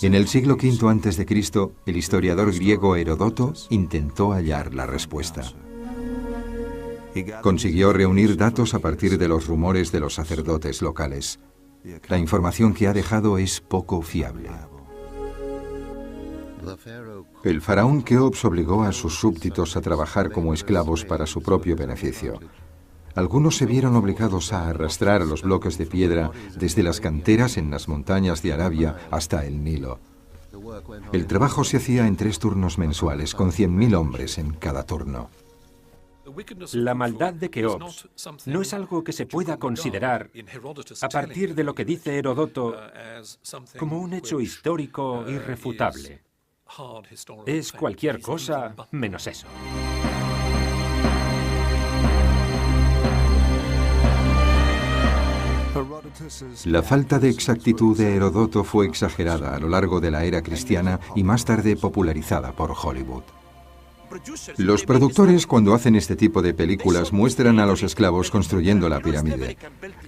En el siglo V a.C., el historiador griego Heródoto intentó hallar la respuesta. Consiguió reunir datos a partir de los rumores de los sacerdotes locales. La información que ha dejado es poco fiable. El faraón Keops obligó a sus súbditos a trabajar como esclavos para su propio beneficio. Algunos se vieron obligados a arrastrar los bloques de piedra desde las canteras en las montañas de Arabia hasta el Nilo. El trabajo se hacía en 3 turnos mensuales, con 100.000 hombres en cada turno. La maldad de Keops no es algo que se pueda considerar, a partir de lo que dice Heródoto, como un hecho histórico irrefutable. Es cualquier cosa menos eso. La falta de exactitud de Heródoto fue exagerada a lo largo de la era cristiana y más tarde popularizada por Hollywood. Los productores, cuando hacen este tipo de películas, muestran a los esclavos construyendo la pirámide.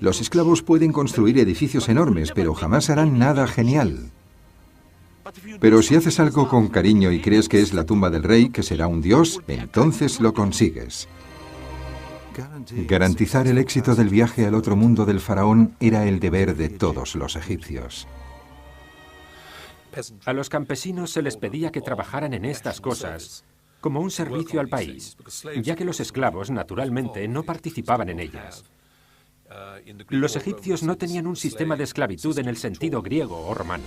Los esclavos pueden construir edificios enormes, pero jamás harán nada genial. Pero si haces algo con cariño y crees que es la tumba del rey, que será un dios, entonces lo consigues. Garantizar el éxito del viaje al otro mundo del faraón era el deber de todos los egipcios. A los campesinos se les pedía que trabajaran en estas cosas como un servicio al país, ya que los esclavos, naturalmente, no participaban en ellas. Los egipcios no tenían un sistema de esclavitud en el sentido griego o romano.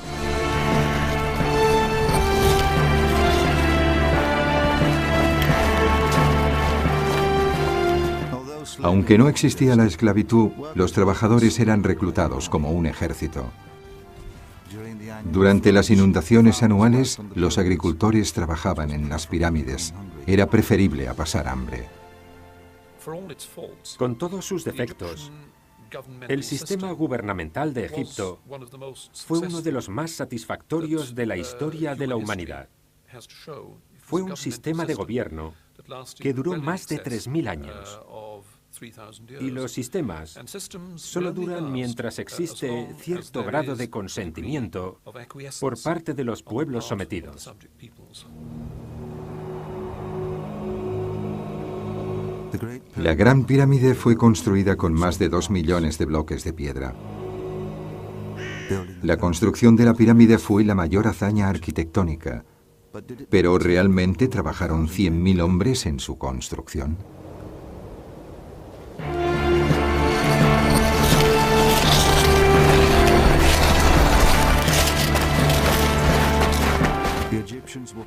Aunque no existía la esclavitud, los trabajadores eran reclutados como un ejército. Durante las inundaciones anuales, los agricultores trabajaban en las pirámides. Era preferible a pasar hambre. Con todos sus defectos, El sistema gubernamental de Egipto fue uno de los más satisfactorios de la historia de la humanidad. Fue un sistema de gobierno que duró más de 3.000 años. Y los sistemas solo duran mientras existe cierto grado de consentimiento por parte de los pueblos sometidos. La Gran Pirámide fue construida con más de 2 millones de bloques de piedra. La construcción de la pirámide fue la mayor hazaña arquitectónica, pero ¿realmente trabajaron 100.000 hombres en su construcción?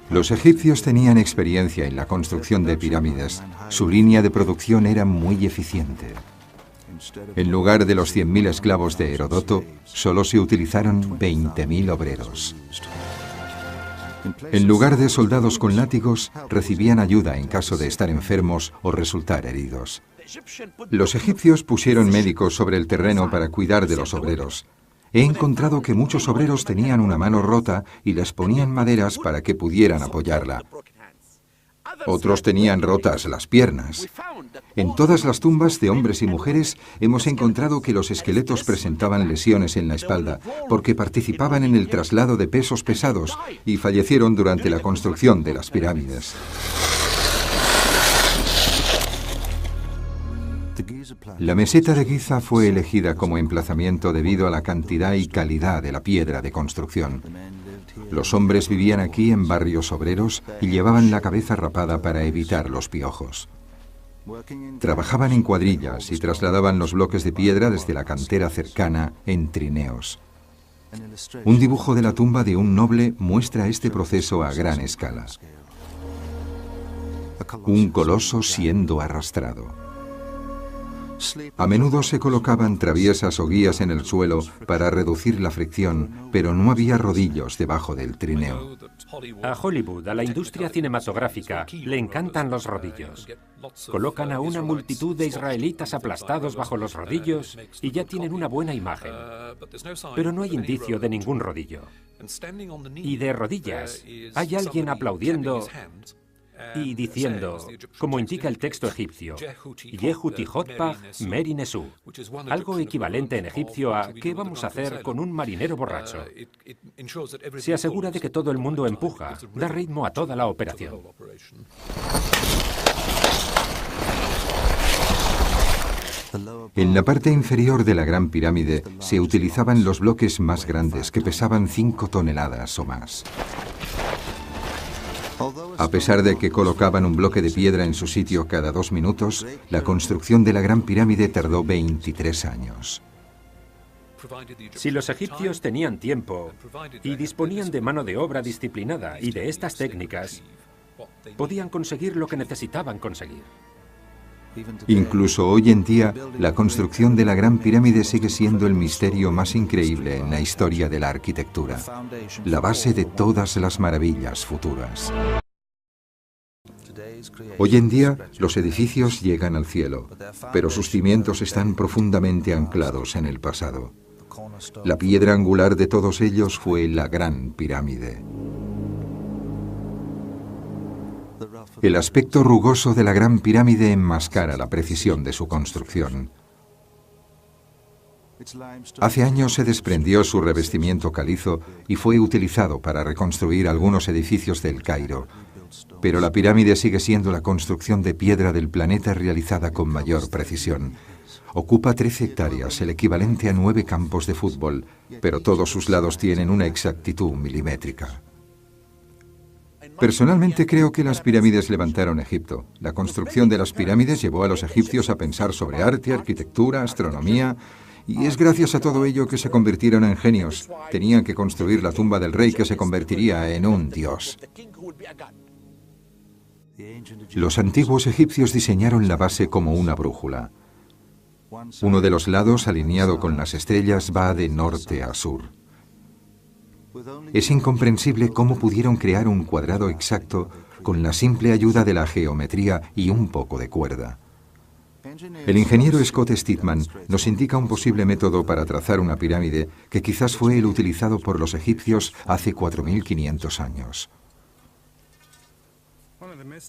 Los egipcios tenían experiencia en la construcción de pirámides. Su línea de producción era muy eficiente. En lugar de los 100.000 esclavos de Heródoto, solo se utilizaron 20.000 obreros. En lugar de soldados con látigos, recibían ayuda en caso de estar enfermos o resultar heridos. Los egipcios pusieron médicos sobre el terreno para cuidar de los obreros. He encontrado que muchos obreros tenían una mano rota y les ponían maderas para que pudieran apoyarla. Otros tenían rotas las piernas. En todas las tumbas de hombres y mujeres hemos encontrado que los esqueletos presentaban lesiones en la espalda porque participaban en el traslado de pesos pesados y fallecieron durante la construcción de las pirámides. La meseta de Giza fue elegida como emplazamiento debido a la cantidad y calidad de la piedra de construcción. Los hombres vivían aquí en barrios obreros y llevaban la cabeza rapada para evitar los piojos. Trabajaban en cuadrillas y trasladaban los bloques de piedra desde la cantera cercana en trineos. Un dibujo de la tumba de un noble muestra este proceso a gran escala. Un coloso siendo arrastrado. A menudo se colocaban traviesas o guías en el suelo para reducir la fricción, pero no había rodillos debajo del trineo. A Hollywood, a la industria cinematográfica, le encantan los rodillos. Colocan a una multitud de israelitas aplastados bajo los rodillos y ya tienen una buena imagen. Pero no hay indicio de ningún rodillo. Y de rodillas, hay alguien aplaudiendo y diciendo, como indica el texto egipcio, Yehutihotpah Merinesu, algo equivalente en egipcio a ¿qué vamos a hacer con un marinero borracho? Se asegura de que todo el mundo empuja, da ritmo a toda la operación. En la parte inferior de la Gran Pirámide se utilizaban los bloques más grandes que pesaban 5 toneladas o más. A pesar de que colocaban un bloque de piedra en su sitio cada 2 minutos, la construcción de la Gran Pirámide tardó 23 años. Si los egipcios tenían tiempo y disponían de mano de obra disciplinada y de estas técnicas, podían conseguir lo que necesitaban conseguir. Incluso hoy en día, la construcción de la Gran Pirámide sigue siendo el misterio más increíble en la historia de la arquitectura, la base de todas las maravillas futuras. Hoy en día, los edificios llegan al cielo, pero sus cimientos están profundamente anclados en el pasado. La piedra angular de todos ellos fue la Gran Pirámide. El aspecto rugoso de la Gran Pirámide enmascara la precisión de su construcción. Hace años se desprendió su revestimiento calizo y fue utilizado para reconstruir algunos edificios del Cairo. Pero la pirámide sigue siendo la construcción de piedra del planeta realizada con mayor precisión. Ocupa 13 hectáreas, el equivalente a 9 campos de fútbol, pero todos sus lados tienen una exactitud milimétrica. Personalmente creo que las pirámides levantaron Egipto. La construcción de las pirámides llevó a los egipcios a pensar sobre arte, arquitectura, astronomía, y es gracias a todo ello que se convirtieron en genios. Tenían que construir la tumba del rey que se convertiría en un dios. Los antiguos egipcios diseñaron la base como una brújula. Uno de los lados, alineado con las estrellas, va de norte a sur. Es incomprensible cómo pudieron crear un cuadrado exacto con la simple ayuda de la geometría y un poco de cuerda. El ingeniero Scott Steadman nos indica un posible método para trazar una pirámide que quizás fue el utilizado por los egipcios hace 4.500 años.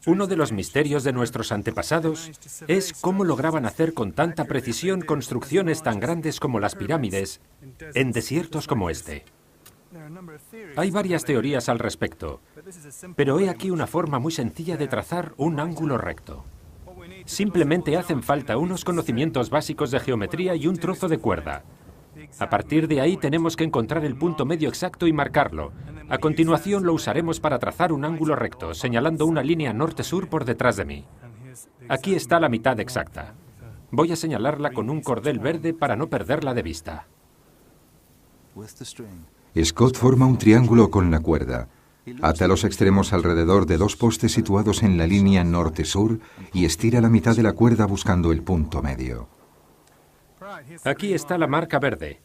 Uno de los misterios de nuestros antepasados es cómo lograban hacer con tanta precisión construcciones tan grandes como las pirámides en desiertos como este. Hay varias teorías al respecto, pero he aquí una forma muy sencilla de trazar un ángulo recto. Simplemente hacen falta unos conocimientos básicos de geometría y un trozo de cuerda. A partir de ahí tenemos que encontrar el punto medio exacto y marcarlo. A continuación lo usaremos para trazar un ángulo recto, señalando una línea norte-sur por detrás de mí. Aquí está la mitad exacta. Voy a señalarla con un cordel verde para no perderla de vista. Scott forma un triángulo con la cuerda. Ata los extremos alrededor de dos postes situados en la línea norte-sur y estira la mitad de la cuerda buscando el punto medio. Aquí está la marca verde.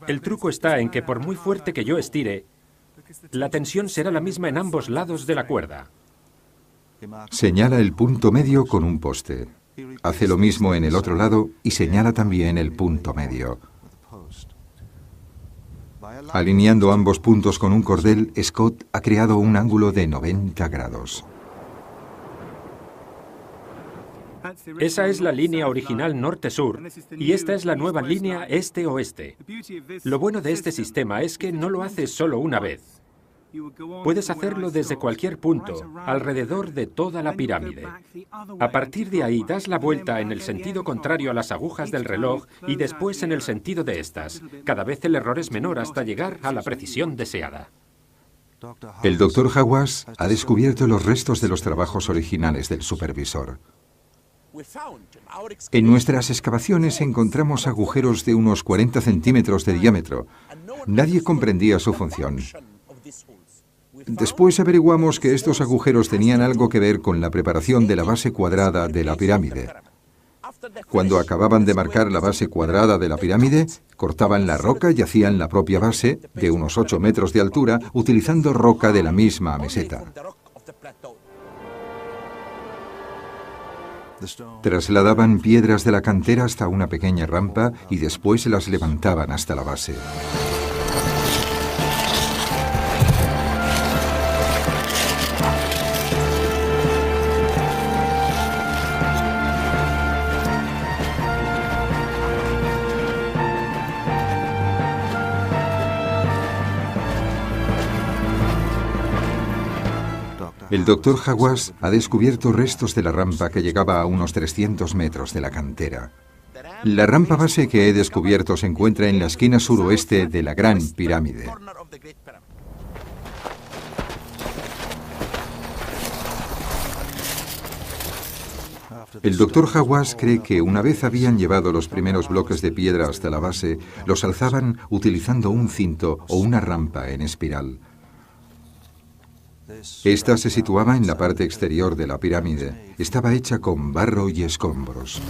El truco está en que por muy fuerte que yo estire, la tensión será la misma en ambos lados de la cuerda. Señala el punto medio con un poste. Hace lo mismo en el otro lado y señala también el punto medio. Alineando ambos puntos con un cordel, Scott ha creado un ángulo de 90 grados. Esa es la línea original norte-sur y esta es la nueva línea este-oeste. Lo bueno de este sistema es que no lo haces solo una vez. Puedes hacerlo desde cualquier punto, alrededor de toda la pirámide. A partir de ahí das la vuelta en el sentido contrario a las agujas del reloj y después en el sentido de estas. Cada vez el error es menor hasta llegar a la precisión deseada. El Dr. Hawass ha descubierto los restos de los trabajos originales del supervisor. En nuestras excavaciones encontramos agujeros de unos 40 centímetros de diámetro. Nadie comprendía su función. Después averiguamos que estos agujeros tenían algo que ver con la preparación de la base cuadrada de la pirámide. Cuando acababan de marcar la base cuadrada de la pirámide, cortaban la roca y hacían la propia base, de unos 8 metros de altura, utilizando roca de la misma meseta. Trasladaban piedras de la cantera hasta una pequeña rampa y después las levantaban hasta la base. El Dr. Hawass ha descubierto restos de la rampa que llegaba a unos 300 metros de la cantera. La rampa base que he descubierto se encuentra en la esquina suroeste de la Gran Pirámide. El Dr. Hawass cree que una vez habían llevado los primeros bloques de piedra hasta la base, los alzaban utilizando un cinto o una rampa en espiral. Esta se situaba en la parte exterior de la pirámide. Estaba hecha con barro y escombros.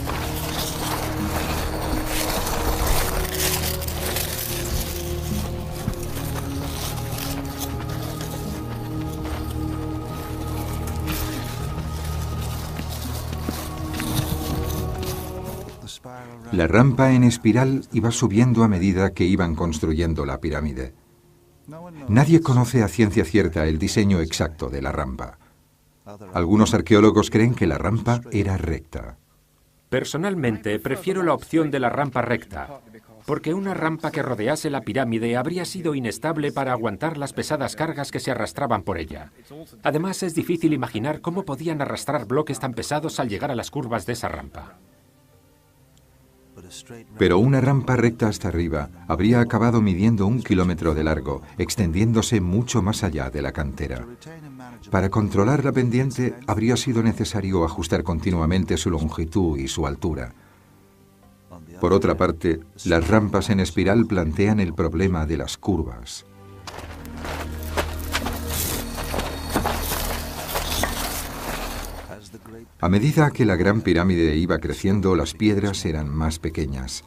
La rampa en espiral iba subiendo a medida que iban construyendo la pirámide. Nadie conoce a ciencia cierta el diseño exacto de la rampa. Algunos arqueólogos creen que la rampa era recta. Personalmente, prefiero la opción de la rampa recta, porque una rampa que rodease la pirámide habría sido inestable para aguantar las pesadas cargas que se arrastraban por ella. Además, es difícil imaginar cómo podían arrastrar bloques tan pesados al llegar a las curvas de esa rampa. Pero una rampa recta hasta arriba habría acabado midiendo 1 kilómetro de largo, extendiéndose mucho más allá de la cantera. Para controlar la pendiente habría sido necesario ajustar continuamente su longitud y su altura. Por otra parte, las rampas en espiral plantean el problema de las curvas. A medida que la Gran Pirámide iba creciendo, las piedras eran más pequeñas.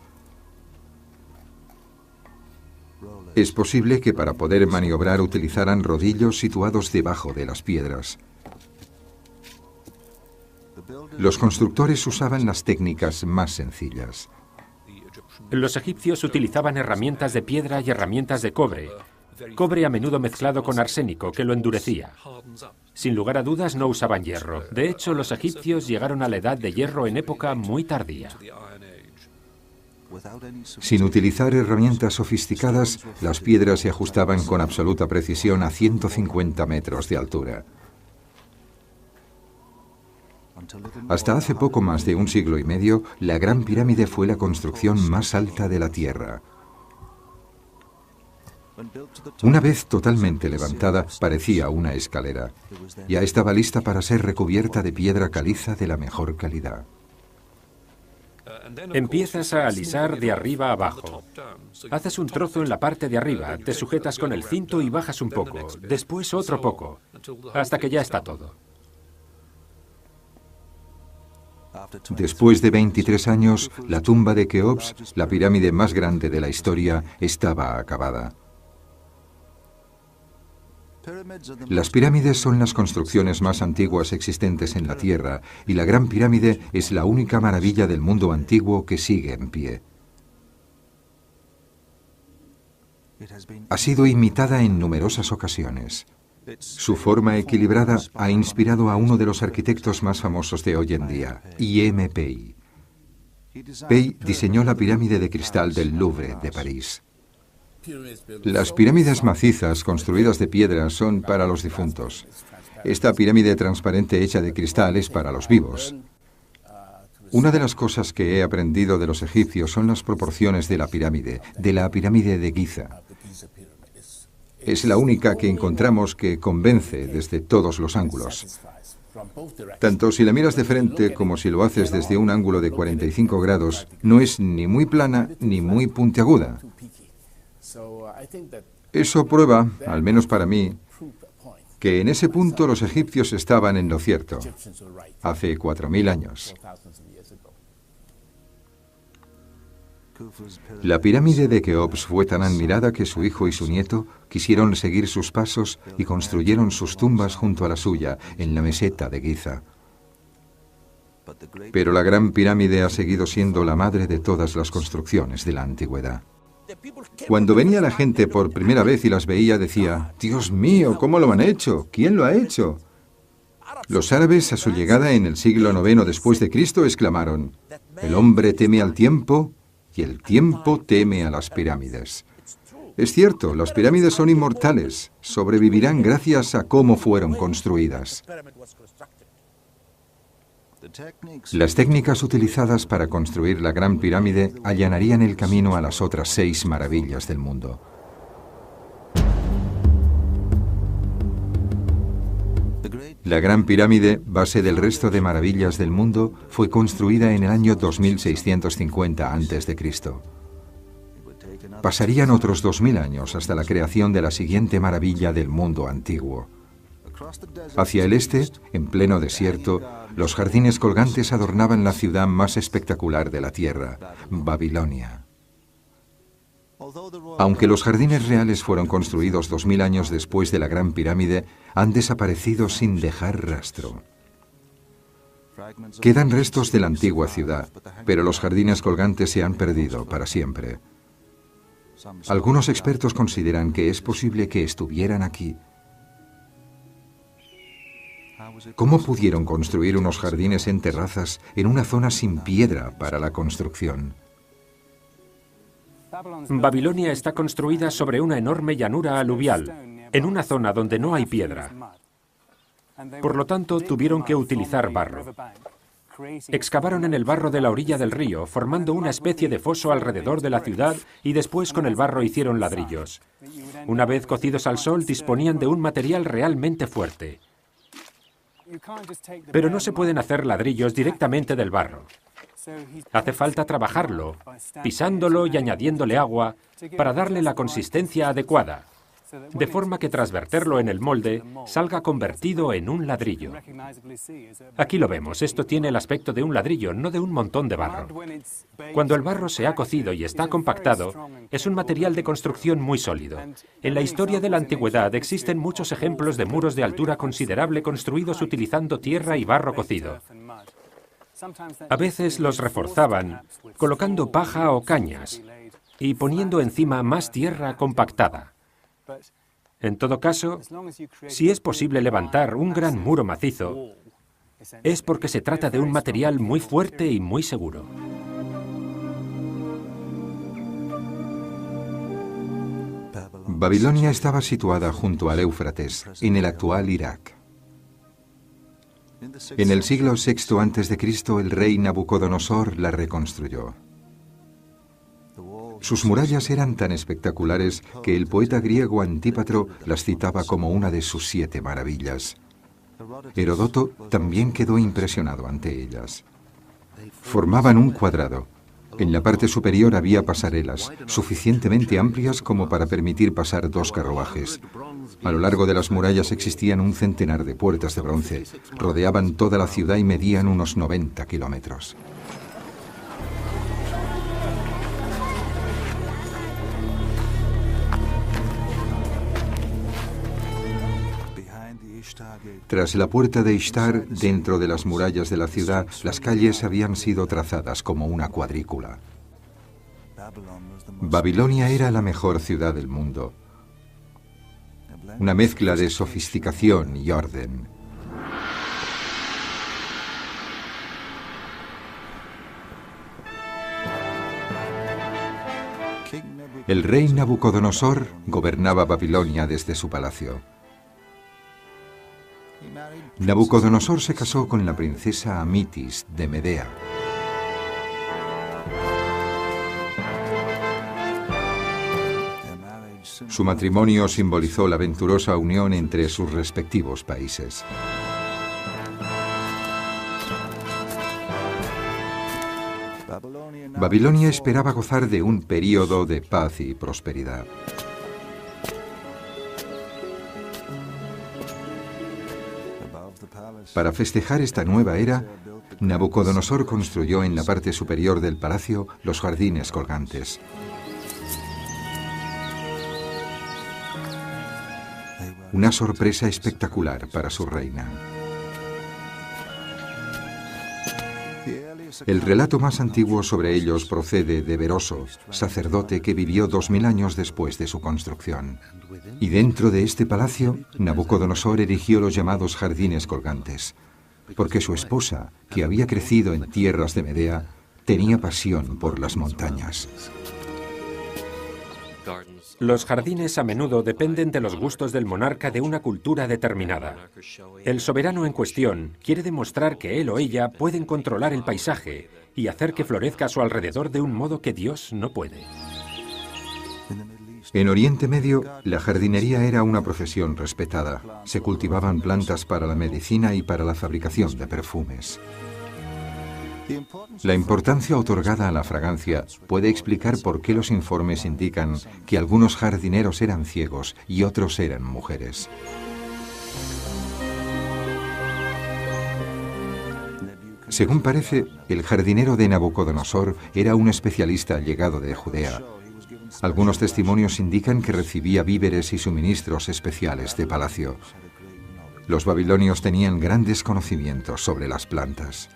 Es posible que para poder maniobrar utilizaran rodillos situados debajo de las piedras. Los constructores usaban las técnicas más sencillas. Los egipcios utilizaban herramientas de piedra y herramientas de cobre. Cobre a menudo mezclado con arsénico, que lo endurecía. Sin lugar a dudas no usaban hierro. De hecho, los egipcios llegaron a la edad de hierro en época muy tardía. Sin utilizar herramientas sofisticadas, las piedras se ajustaban con absoluta precisión a 150 metros de altura. Hasta hace poco más de un siglo y medio, la Gran Pirámide fue la construcción más alta de la Tierra. Una vez totalmente levantada, parecía una escalera. Ya estaba lista para ser recubierta de piedra caliza de la mejor calidad. Empiezas a alisar de arriba a abajo. Haces un trozo en la parte de arriba, te sujetas con el cinto y bajas un poco, después otro poco, hasta que ya está todo. Después de 23 años, la tumba de Keops, la pirámide más grande de la historia, estaba acabada. Las pirámides son las construcciones más antiguas existentes en la Tierra, y la Gran Pirámide es la única maravilla del mundo antiguo que sigue en pie. Ha sido imitada en numerosas ocasiones. Su forma equilibrada ha inspirado a uno de los arquitectos más famosos de hoy en día, I.M. Pei. Pei diseñó la pirámide de cristal del Louvre de París. Las pirámides macizas construidas de piedra son para los difuntos. Esta pirámide transparente hecha de cristal es para los vivos. Una de las cosas que he aprendido de los egipcios son las proporciones de la pirámide de Giza. Es la única que encontramos que convence desde todos los ángulos. Tanto si la miras de frente como si lo haces desde un ángulo de 45 grados, no es ni muy plana ni muy puntiaguda. Eso prueba, al menos para mí, que en ese punto los egipcios estaban en lo cierto, hace 4000 años. La pirámide de Keops fue tan admirada que su hijo y su nieto quisieron seguir sus pasos y construyeron sus tumbas junto a la suya, en la meseta de Giza. Pero la Gran Pirámide ha seguido siendo la madre de todas las construcciones de la antigüedad. Cuando venía la gente por primera vez y las veía, decía: «Dios mío, ¿cómo lo han hecho? ¿Quién lo ha hecho?». Los árabes, a su llegada en el siglo IX después de Cristo, exclamaron: «El hombre teme al tiempo y el tiempo teme a las pirámides». Es cierto, las pirámides son inmortales, sobrevivirán gracias a cómo fueron construidas. Las técnicas utilizadas para construir la Gran Pirámide allanarían el camino a las otras 6 maravillas del mundo. La Gran Pirámide, base del resto de maravillas del mundo, fue construida en el año 2650 a.C. Pasarían otros 2000 años hasta la creación de la siguiente maravilla del mundo antiguo. Hacia el este, en pleno desierto, los jardines colgantes adornaban la ciudad más espectacular de la Tierra, Babilonia. Aunque los jardines reales fueron construidos 2000 años después de la Gran Pirámide, han desaparecido sin dejar rastro. Quedan restos de la antigua ciudad, pero los jardines colgantes se han perdido para siempre. Algunos expertos consideran que es posible que estuvieran aquí. ¿Cómo pudieron construir unos jardines en terrazas en una zona sin piedra para la construcción? Babilonia está construida sobre una enorme llanura aluvial, en una zona donde no hay piedra. Por lo tanto, tuvieron que utilizar barro. Excavaron en el barro de la orilla del río, formando una especie de foso alrededor de la ciudad, y después con el barro hicieron ladrillos. Una vez cocidos al sol, disponían de un material realmente fuerte. Pero no se pueden hacer ladrillos directamente del barro. Hace falta trabajarlo, pisándolo y añadiéndole agua para darle la consistencia adecuada, de forma que tras verterlo en el molde salga convertido en un ladrillo. Aquí lo vemos, esto tiene el aspecto de un ladrillo, no de un montón de barro. Cuando el barro se ha cocido y está compactado, es un material de construcción muy sólido. En la historia de la antigüedad existen muchos ejemplos de muros de altura considerable construidos utilizando tierra y barro cocido. A veces los reforzaban colocando paja o cañas y poniendo encima más tierra compactada. En todo caso, si es posible levantar un gran muro macizo, es porque se trata de un material muy fuerte y muy seguro. Babilonia estaba situada junto al Éufrates, en el actual Irak. En el siglo VI a.C., el rey Nabucodonosor la reconstruyó. Sus murallas eran tan espectaculares que el poeta griego Antípatro las citaba como una de sus 7 maravillas. Heródoto también quedó impresionado ante ellas. Formaban un cuadrado. En la parte superior había pasarelas, suficientemente amplias como para permitir pasar 2 carruajes. A lo largo de las murallas existían un centenar de puertas de bronce. Rodeaban toda la ciudad y medían unos 90 kilómetros. Tras la puerta de Ishtar, dentro de las murallas de la ciudad, las calles habían sido trazadas como una cuadrícula. Babilonia era la mejor ciudad del mundo. Una mezcla de sofisticación y orden. El rey Nabucodonosor gobernaba Babilonia desde su palacio. Nabucodonosor se casó con la princesa Amitis de Medea. Su matrimonio simbolizó la venturosa unión entre sus respectivos países. Babilonia esperaba gozar de un período de paz y prosperidad. Para festejar esta nueva era, Nabucodonosor construyó en la parte superior del palacio los jardines colgantes. Una sorpresa espectacular para su reina. El relato más antiguo sobre ellos procede de Beroso, sacerdote que vivió 2000 años después de su construcción. Y dentro de este palacio, Nabucodonosor erigió los llamados jardines colgantes, porque su esposa, que había crecido en tierras de Medea, tenía pasión por las montañas. Los jardines a menudo dependen de los gustos del monarca de una cultura determinada. El soberano en cuestión quiere demostrar que él o ella pueden controlar el paisaje y hacer que florezca a su alrededor de un modo que Dios no puede. En Oriente Medio, la jardinería era una profesión respetada. Se cultivaban plantas para la medicina y para la fabricación de perfumes. La importancia otorgada a la fragancia puede explicar por qué los informes indican que algunos jardineros eran ciegos y otros eran mujeres. Según parece, el jardinero de Nabucodonosor era un especialista llegado de Judea. Algunos testimonios indican que recibía víveres y suministros especiales de palacio. Los babilonios tenían grandes conocimientos sobre las plantas.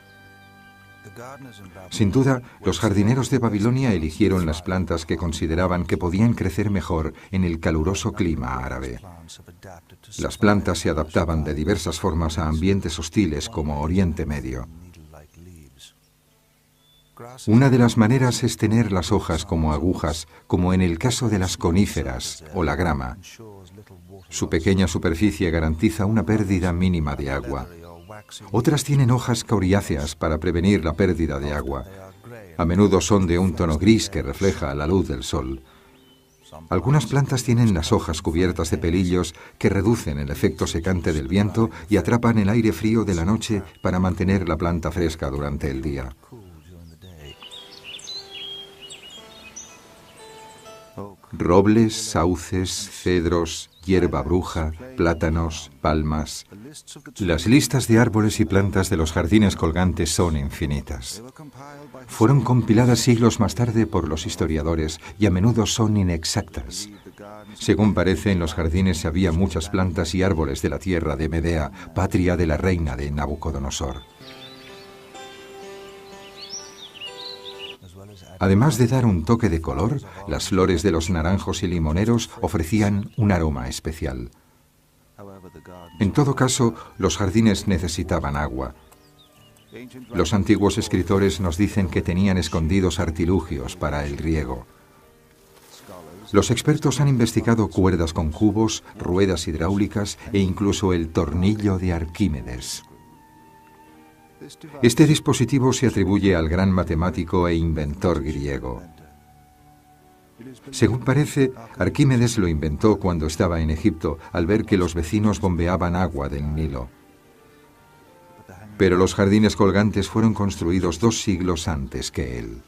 Sin duda, los jardineros de Babilonia eligieron las plantas que consideraban que podían crecer mejor en el caluroso clima árabe. Las plantas se adaptaban de diversas formas a ambientes hostiles como Oriente Medio. Una de las maneras es tener las hojas como agujas, como en el caso de las coníferas o la grama. Su pequeña superficie garantiza una pérdida mínima de agua. Otras tienen hojas coriáceas para prevenir la pérdida de agua. A menudo son de un tono gris que refleja la luz del sol. Algunas plantas tienen las hojas cubiertas de pelillos que reducen el efecto secante del viento y atrapan el aire frío de la noche para mantener la planta fresca durante el día. Robles, sauces, cedros, hierba bruja, plátanos, palmas. Las listas de árboles y plantas de los jardines colgantes son infinitas. Fueron compiladas siglos más tarde por los historiadores y a menudo son inexactas. Según parece, en los jardines había muchas plantas y árboles de la tierra de Medea, patria de la reina de Nabucodonosor. Además de dar un toque de color, las flores de los naranjos y limoneros ofrecían un aroma especial. En todo caso, los jardines necesitaban agua. Los antiguos escritores nos dicen que tenían escondidos artilugios para el riego. Los expertos han investigado cuerdas con cubos, ruedas hidráulicas e incluso el tornillo de Arquímedes. Este dispositivo se atribuye al gran matemático e inventor griego. Según parece, Arquímedes lo inventó cuando estaba en Egipto, al ver que los vecinos bombeaban agua del Nilo. Pero los jardines colgantes fueron construidos 2 siglos antes que él.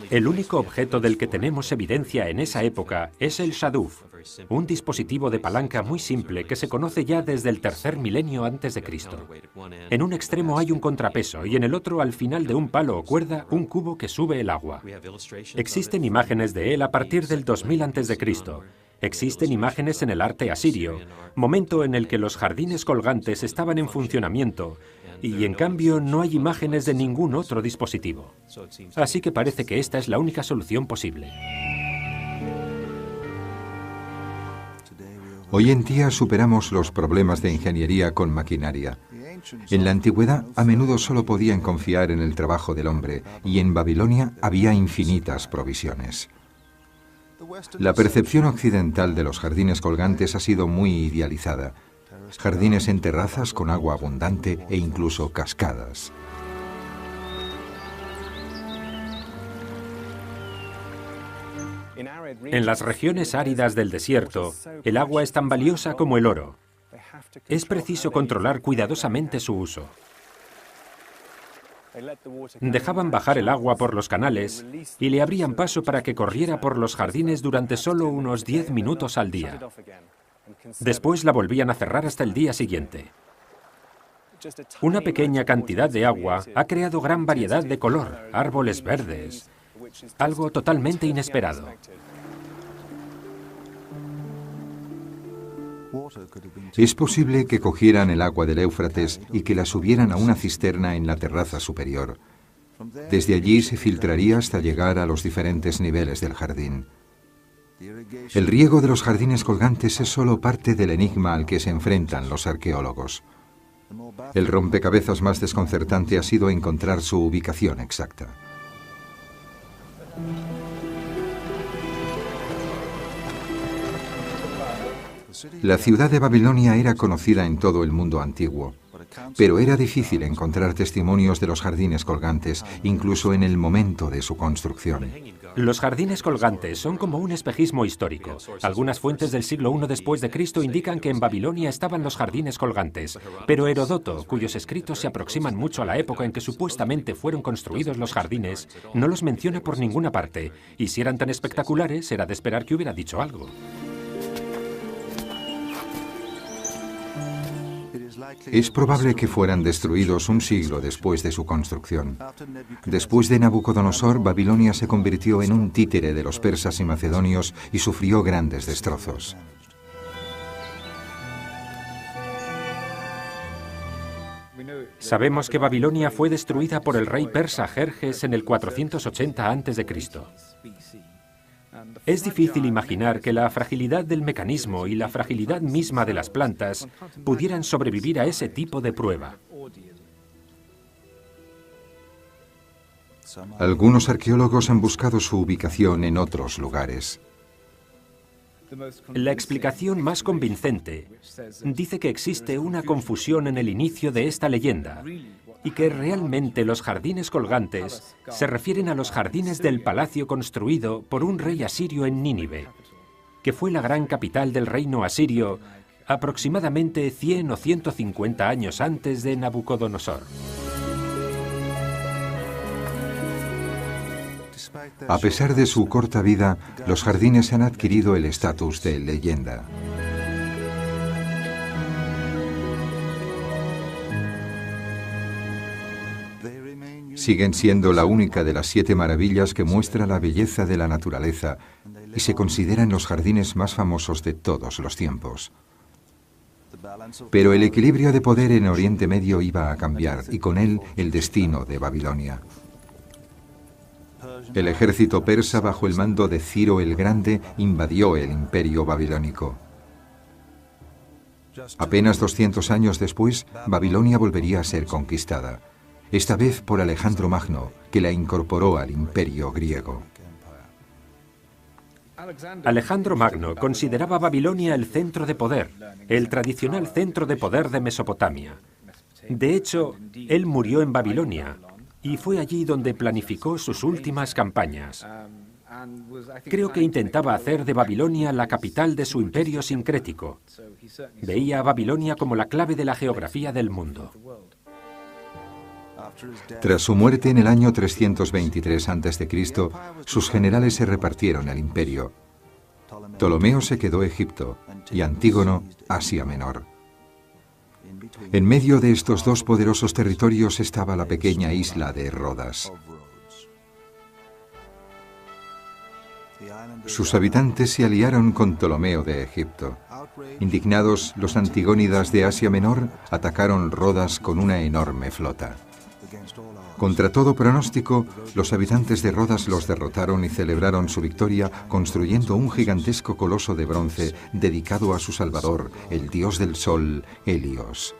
El único objeto del que tenemos evidencia en esa época es el shaduf, un dispositivo de palanca muy simple que se conoce ya desde el 3er milenio antes de Cristo. En un extremo hay un contrapeso y en el otro, al final de un palo o cuerda, un cubo que sube el agua. Existen imágenes de él a partir del 2000 antes de Cristo. Existen imágenes en el arte asirio, momento en el que los jardines colgantes estaban en funcionamiento, y en cambio no hay imágenes de ningún otro dispositivo. Así que parece que esta es la única solución posible. Hoy en día superamos los problemas de ingeniería con maquinaria. En la antigüedad a menudo solo podían confiar en el trabajo del hombre, y en Babilonia había infinitas provisiones. La percepción occidental de los jardines colgantes ha sido muy idealizada. Jardines en terrazas con agua abundante e incluso cascadas. En las regiones áridas del desierto, el agua es tan valiosa como el oro. Es preciso controlar cuidadosamente su uso. Dejaban bajar el agua por los canales y le abrían paso para que corriera por los jardines durante solo unos 10 minutos al día. Después la volvían a cerrar hasta el día siguiente. Una pequeña cantidad de agua ha creado gran variedad de color, árboles verdes, algo totalmente inesperado. Es posible que cogieran el agua del Éufrates y que la subieran a una cisterna en la terraza superior. Desde allí se filtraría hasta llegar a los diferentes niveles del jardín. El riego de los jardines colgantes es solo parte del enigma al que se enfrentan los arqueólogos. El rompecabezas más desconcertante ha sido encontrar su ubicación exacta. La ciudad de Babilonia era conocida en todo el mundo antiguo, pero era difícil encontrar testimonios de los jardines colgantes, incluso en el momento de su construcción. Los jardines colgantes son como un espejismo histórico. Algunas fuentes del siglo I después de Cristo indican que en Babilonia estaban los jardines colgantes, pero Heródoto, cuyos escritos se aproximan mucho a la época en que supuestamente fueron construidos los jardines, no los menciona por ninguna parte, y si eran tan espectaculares, era de esperar que hubiera dicho algo. Es probable que fueran destruidos un siglo después de su construcción. Después de Nabucodonosor, Babilonia se convirtió en un títere de los persas y macedonios y sufrió grandes destrozos. Sabemos que Babilonia fue destruida por el rey persa Jerjes en el 480 a.C. Es difícil imaginar que la fragilidad del mecanismo y la fragilidad misma de las plantas pudieran sobrevivir a ese tipo de prueba. Algunos arqueólogos han buscado su ubicación en otros lugares. La explicación más convincente dice que existe una confusión en el inicio de esta leyenda y que realmente los jardines colgantes se refieren a los jardines del palacio construido por un rey asirio en Nínive, que fue la gran capital del reino asirio aproximadamente 100 o 150 años antes de Nabucodonosor. A pesar de su corta vida, los jardines han adquirido el estatus de leyenda. Siguen siendo la única de las 7 maravillas que muestra la belleza de la naturaleza y se consideran los jardines más famosos de todos los tiempos. Pero el equilibrio de poder en Oriente Medio iba a cambiar y con él el destino de Babilonia. El ejército persa, bajo el mando de Ciro el Grande, invadió el imperio babilónico. Apenas 200 años después, Babilonia volvería a ser conquistada, esta vez por Alejandro Magno, que la incorporó al imperio griego. Alejandro Magno consideraba Babilonia el centro de poder, el tradicional centro de poder de Mesopotamia. De hecho, él murió en Babilonia y fue allí donde planificó sus últimas campañas. Creo que intentaba hacer de Babilonia la capital de su imperio sincrético. Veía a Babilonia como la clave de la geografía del mundo. Tras su muerte en el año 323 a.C., sus generales se repartieron el imperio. Ptolomeo se quedó Egipto y Antígono Asia Menor. En medio de estos dos poderosos territorios estaba la pequeña isla de Rodas. Sus habitantes se aliaron con Ptolomeo de Egipto. Indignados, los antigónidas de Asia Menor atacaron Rodas con una enorme flota. Contra todo pronóstico, los habitantes de Rodas los derrotaron y celebraron su victoria construyendo un gigantesco coloso de bronce dedicado a su salvador, el dios del sol, Helios.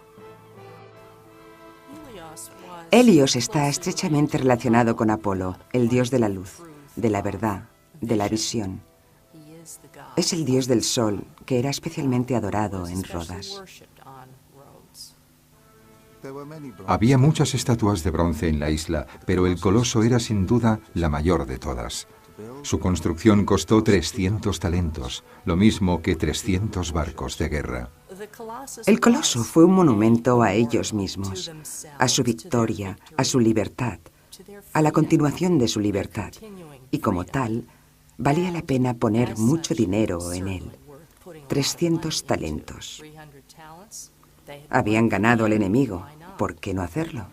Helios está estrechamente relacionado con Apolo, el dios de la luz, de la verdad, de la visión. Es el dios del sol que era especialmente adorado en Rodas. Había muchas estatuas de bronce en la isla, pero el coloso era sin duda la mayor de todas. Su construcción costó 300 talentos, lo mismo que 300 barcos de guerra. El coloso fue un monumento a ellos mismos, a su victoria, a su libertad, a la continuación de su libertad, y como tal, valía la pena poner mucho dinero en él. 300 talentos. Habían ganado al enemigo, ¿por qué no hacerlo?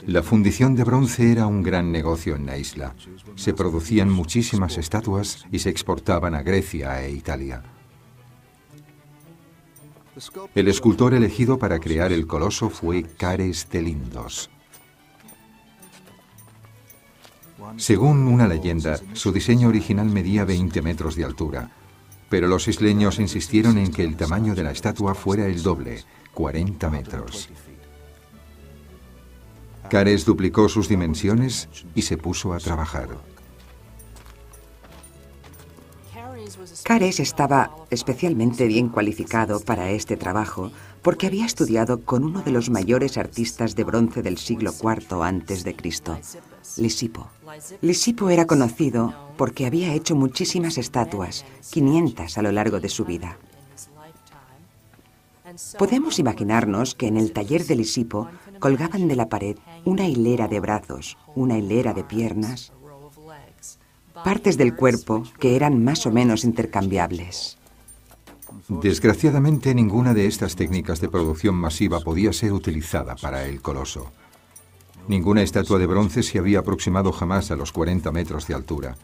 La fundición de bronce era un gran negocio en la isla. Se producían muchísimas estatuas y se exportaban a Grecia e Italia. El escultor elegido para crear el coloso fue Cares de Lindos. Según una leyenda, su diseño original medía 20 metros de altura, pero los isleños insistieron en que el tamaño de la estatua fuera el doble, 40 metros. Cares duplicó sus dimensiones y se puso a trabajar. Cares estaba especialmente bien cualificado para este trabajo porque había estudiado con uno de los mayores artistas de bronce del siglo IV a.C., Lisipo. Lisipo era conocido porque había hecho muchísimas estatuas, 500 a lo largo de su vida. Podemos imaginarnos que en el taller de Lisipo colgaban de la pared una hilera de brazos, una hilera de piernas, partes del cuerpo que eran más o menos intercambiables. Desgraciadamente, ninguna de estas técnicas de producción masiva podía ser utilizada para el coloso. Ninguna estatua de bronce se había aproximado jamás a los 40 metros de altura.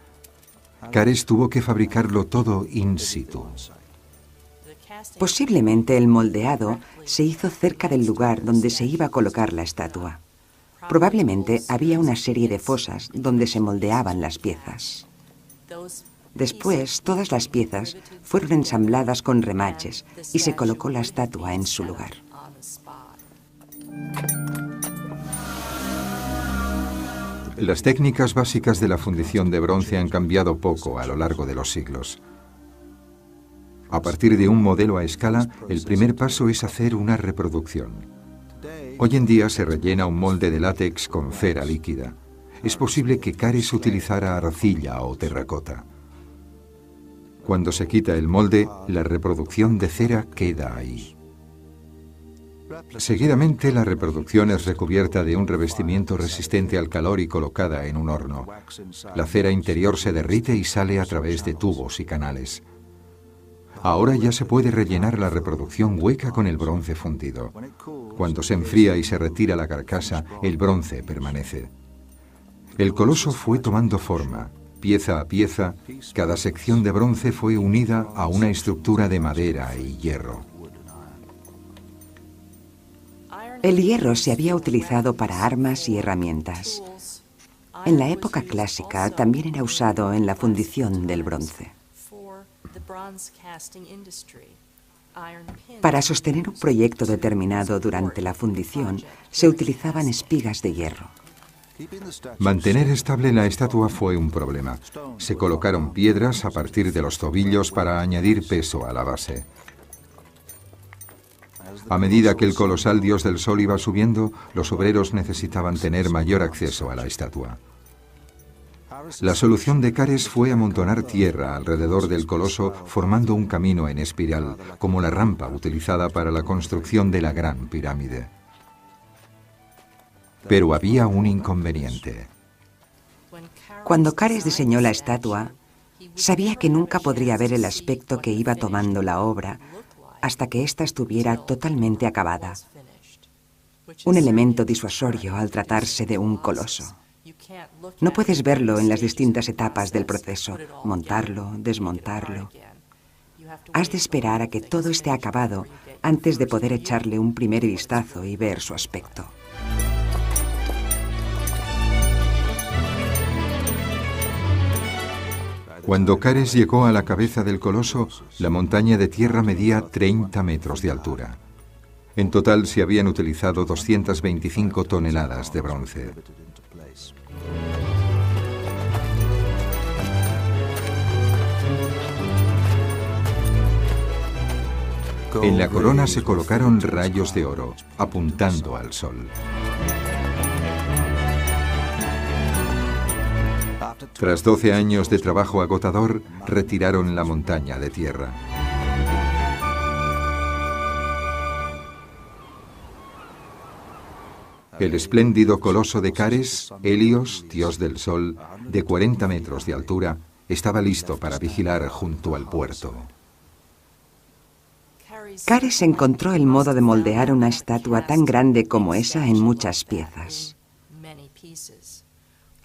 Cares tuvo que fabricarlo todo in situ. Posiblemente el moldeado se hizo cerca del lugar donde se iba a colocar la estatua. Probablemente había una serie de fosas donde se moldeaban las piezas. Después, todas las piezas fueron ensambladas con remaches y se colocó la estatua en su lugar. Las técnicas básicas de la fundición de bronce han cambiado poco a lo largo de los siglos. A partir de un modelo a escala, el primer paso es hacer una reproducción. Hoy en día se rellena un molde de látex con cera líquida. Es posible que Cares utilizara arcilla o terracota. Cuando se quita el molde, la reproducción de cera queda ahí. Seguidamente, la reproducción es recubierta de un revestimiento resistente al calor y colocada en un horno. La cera interior se derrite y sale a través de tubos y canales. Ahora ya se puede rellenar la reproducción hueca con el bronce fundido. Cuando se enfría y se retira la carcasa, el bronce permanece. El coloso fue tomando forma. Pieza a pieza, cada sección de bronce fue unida a una estructura de madera y hierro. El hierro se había utilizado para armas y herramientas. En la época clásica también era usado en la fundición del bronce. Para sostener un proyecto determinado durante la fundición, se utilizaban espigas de hierro. Mantener estable la estatua fue un problema. Se colocaron piedras a partir de los tobillos para añadir peso a la base. A medida que el colosal dios del sol iba subiendo, los obreros necesitaban tener mayor acceso a la estatua. La solución de Cares fue amontonar tierra alrededor del coloso, formando un camino en espiral, como la rampa utilizada para la construcción de la Gran Pirámide. Pero había un inconveniente. Cuando Cares diseñó la estatua, sabía que nunca podría ver el aspecto que iba tomando la obra hasta que ésta estuviera totalmente acabada. Un elemento disuasorio al tratarse de un coloso. No puedes verlo en las distintas etapas del proceso, montarlo, desmontarlo. Has de esperar a que todo esté acabado antes de poder echarle un primer vistazo y ver su aspecto. Cuando Cares llegó a la cabeza del coloso, la montaña de tierra medía 30 metros de altura. En total se habían utilizado 225 toneladas de bronce. En la corona se colocaron rayos de oro, apuntando al sol. Tras 12 años de trabajo agotador, retiraron la montaña de tierra. El espléndido coloso de Cares, Helios, dios del sol, de 40 metros de altura, estaba listo para vigilar junto al puerto. Cares encontró el modo de moldear una estatua tan grande como esa en muchas piezas.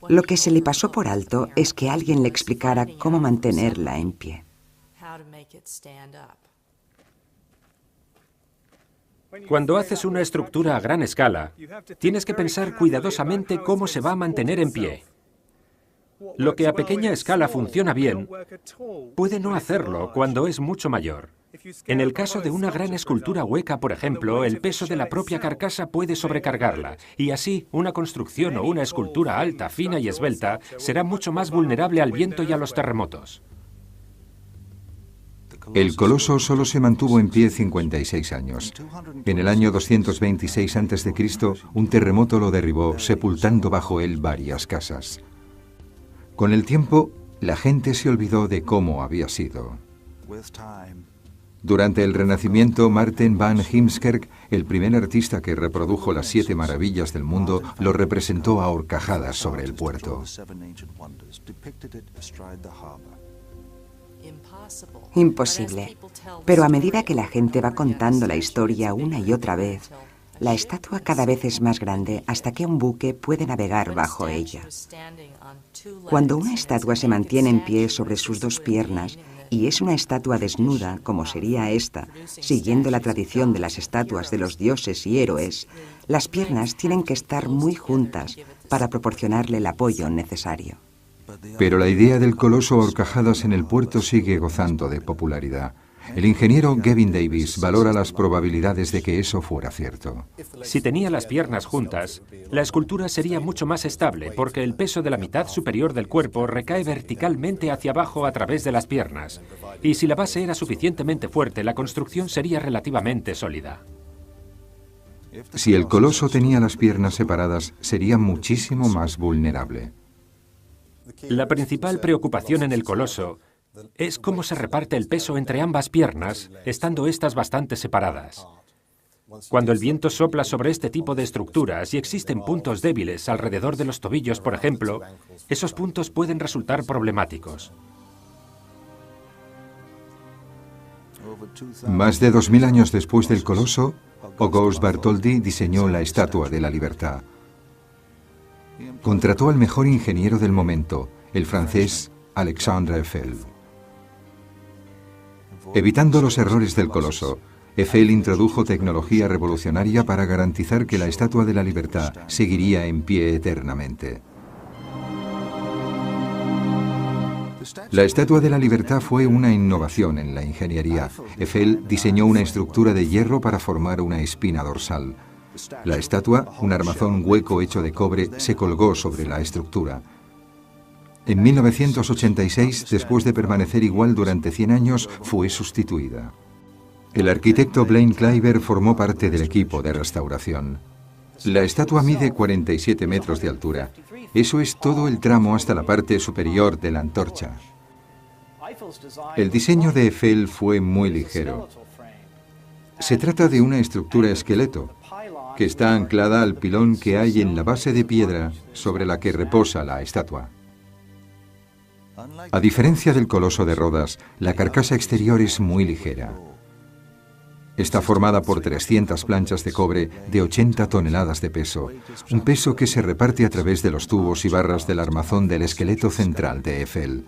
Lo que se le pasó por alto es que alguien le explicara cómo mantenerla en pie. Cuando haces una estructura a gran escala, tienes que pensar cuidadosamente cómo se va a mantener en pie. Lo que a pequeña escala funciona bien, puede no hacerlo cuando es mucho mayor. En el caso de una gran escultura hueca, por ejemplo, el peso de la propia carcasa puede sobrecargarla, y así una construcción o una escultura alta, fina y esbelta será mucho más vulnerable al viento y a los terremotos. El coloso solo se mantuvo en pie 56 años. En el año 226 a.C., un terremoto lo derribó, sepultando bajo él varias casas. Con el tiempo, la gente se olvidó de cómo había sido. Durante el Renacimiento, Marten van Heemskerk, el primer artista que reprodujo las 7 maravillas del mundo, lo representó a horcajadas sobre el puerto. Imposible. Pero a medida que la gente va contando la historia una y otra vez, la estatua cada vez es más grande hasta que un buque puede navegar bajo ella. Cuando una estatua se mantiene en pie sobre sus 2 piernas, y es una estatua desnuda, como sería esta, siguiendo la tradición de las estatuas de los dioses y héroes, las piernas tienen que estar muy juntas para proporcionarle el apoyo necesario. Pero la idea del coloso a horcajadas en el puerto sigue gozando de popularidad. El ingeniero Gavin Davis valora las probabilidades de que eso fuera cierto. Si tenía las piernas juntas, la escultura sería mucho más estable porque el peso de la mitad superior del cuerpo recae verticalmente hacia abajo a través de las piernas. Y si la base era suficientemente fuerte, la construcción sería relativamente sólida. Si el coloso tenía las piernas separadas, sería muchísimo más vulnerable. La principal preocupación en el coloso es cómo se reparte el peso entre ambas piernas, estando estas bastante separadas. Cuando el viento sopla sobre este tipo de estructuras y existen puntos débiles alrededor de los tobillos, por ejemplo, esos puntos pueden resultar problemáticos. Más de 2000 años después del coloso, Auguste Bartholdi diseñó la Estatua de la Libertad. Contrató al mejor ingeniero del momento, el francés Alexandre Eiffel. Evitando los errores del coloso, Eiffel introdujo tecnología revolucionaria para garantizar que la Estatua de la Libertad seguiría en pie eternamente. La Estatua de la Libertad fue una innovación en la ingeniería. Eiffel diseñó una estructura de hierro para formar una espina dorsal. La estatua, un armazón hueco hecho de cobre, se colgó sobre la estructura. En 1986, después de permanecer igual durante 100 años, fue sustituida. El arquitecto Blaine Kleiber formó parte del equipo de restauración. La estatua mide 47 metros de altura. Eso es todo el tramo hasta la parte superior de la antorcha. El diseño de Eiffel fue muy ligero. Se trata de una estructura esqueleto, que está anclada al pilón que hay en la base de piedra sobre la que reposa la estatua. A diferencia del Coloso de Rodas, la carcasa exterior es muy ligera. Está formada por 300 planchas de cobre de 80 toneladas de peso, un peso que se reparte a través de los tubos y barras del armazón del esqueleto central de Eiffel.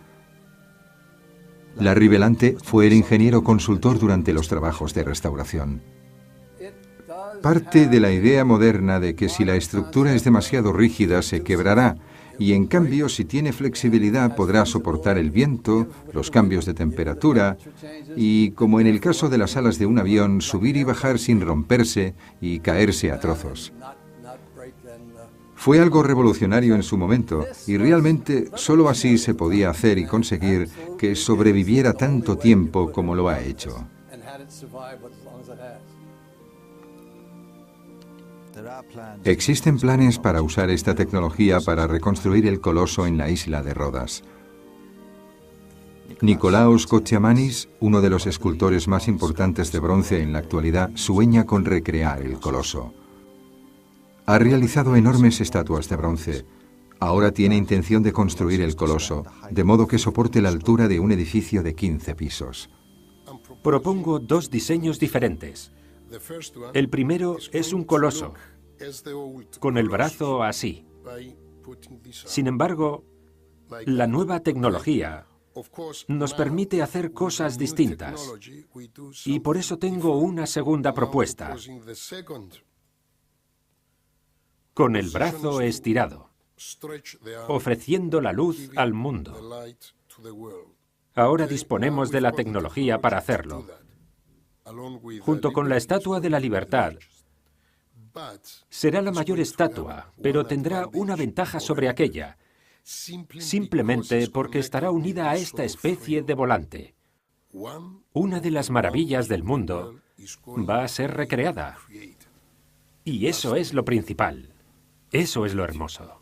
Larry Belante fue el ingeniero consultor durante los trabajos de restauración. Parte de la idea moderna de que si la estructura es demasiado rígida se quebrará, y en cambio, si tiene flexibilidad, podrá soportar el viento, los cambios de temperatura y, como en el caso de las alas de un avión, subir y bajar sin romperse y caerse a trozos. Fue algo revolucionario en su momento y realmente solo así se podía hacer y conseguir que sobreviviera tanto tiempo como lo ha hecho. Existen planes para usar esta tecnología para reconstruir el coloso en la isla de Rodas. Nikolaos Kotsiamanis, uno de los escultores más importantes de bronce en la actualidad, sueña con recrear el coloso. Ha realizado enormes estatuas de bronce. Ahora tiene intención de construir el coloso, de modo que soporte la altura de un edificio de 15 pisos. Propongo 2 diseños diferentes. El primero es un coloso, con el brazo así. Sin embargo, la nueva tecnología nos permite hacer cosas distintas. Y por eso tengo una segunda propuesta, con el brazo estirado, ofreciendo la luz al mundo. Ahora disponemos de la tecnología para hacerlo. Junto con la Estatua de la Libertad, será la mayor estatua, pero tendrá una ventaja sobre aquella, simplemente porque estará unida a esta especie de volante. Una de las maravillas del mundo va a ser recreada. Y eso es lo principal. Eso es lo hermoso.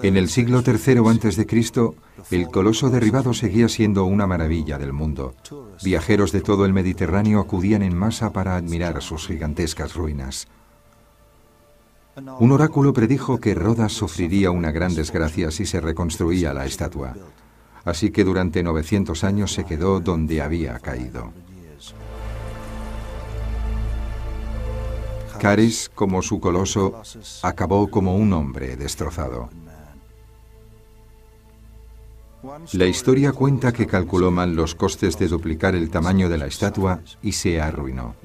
En el siglo III a.C., el coloso derribado seguía siendo una maravilla del mundo. Viajeros de todo el Mediterráneo acudían en masa para admirar sus gigantescas ruinas. Un oráculo predijo que Rodas sufriría una gran desgracia si se reconstruía la estatua. Así que durante 900 años se quedó donde había caído. Cares, como su coloso, acabó como un hombre destrozado. La historia cuenta que calculó mal los costes de duplicar el tamaño de la estatua y se arruinó.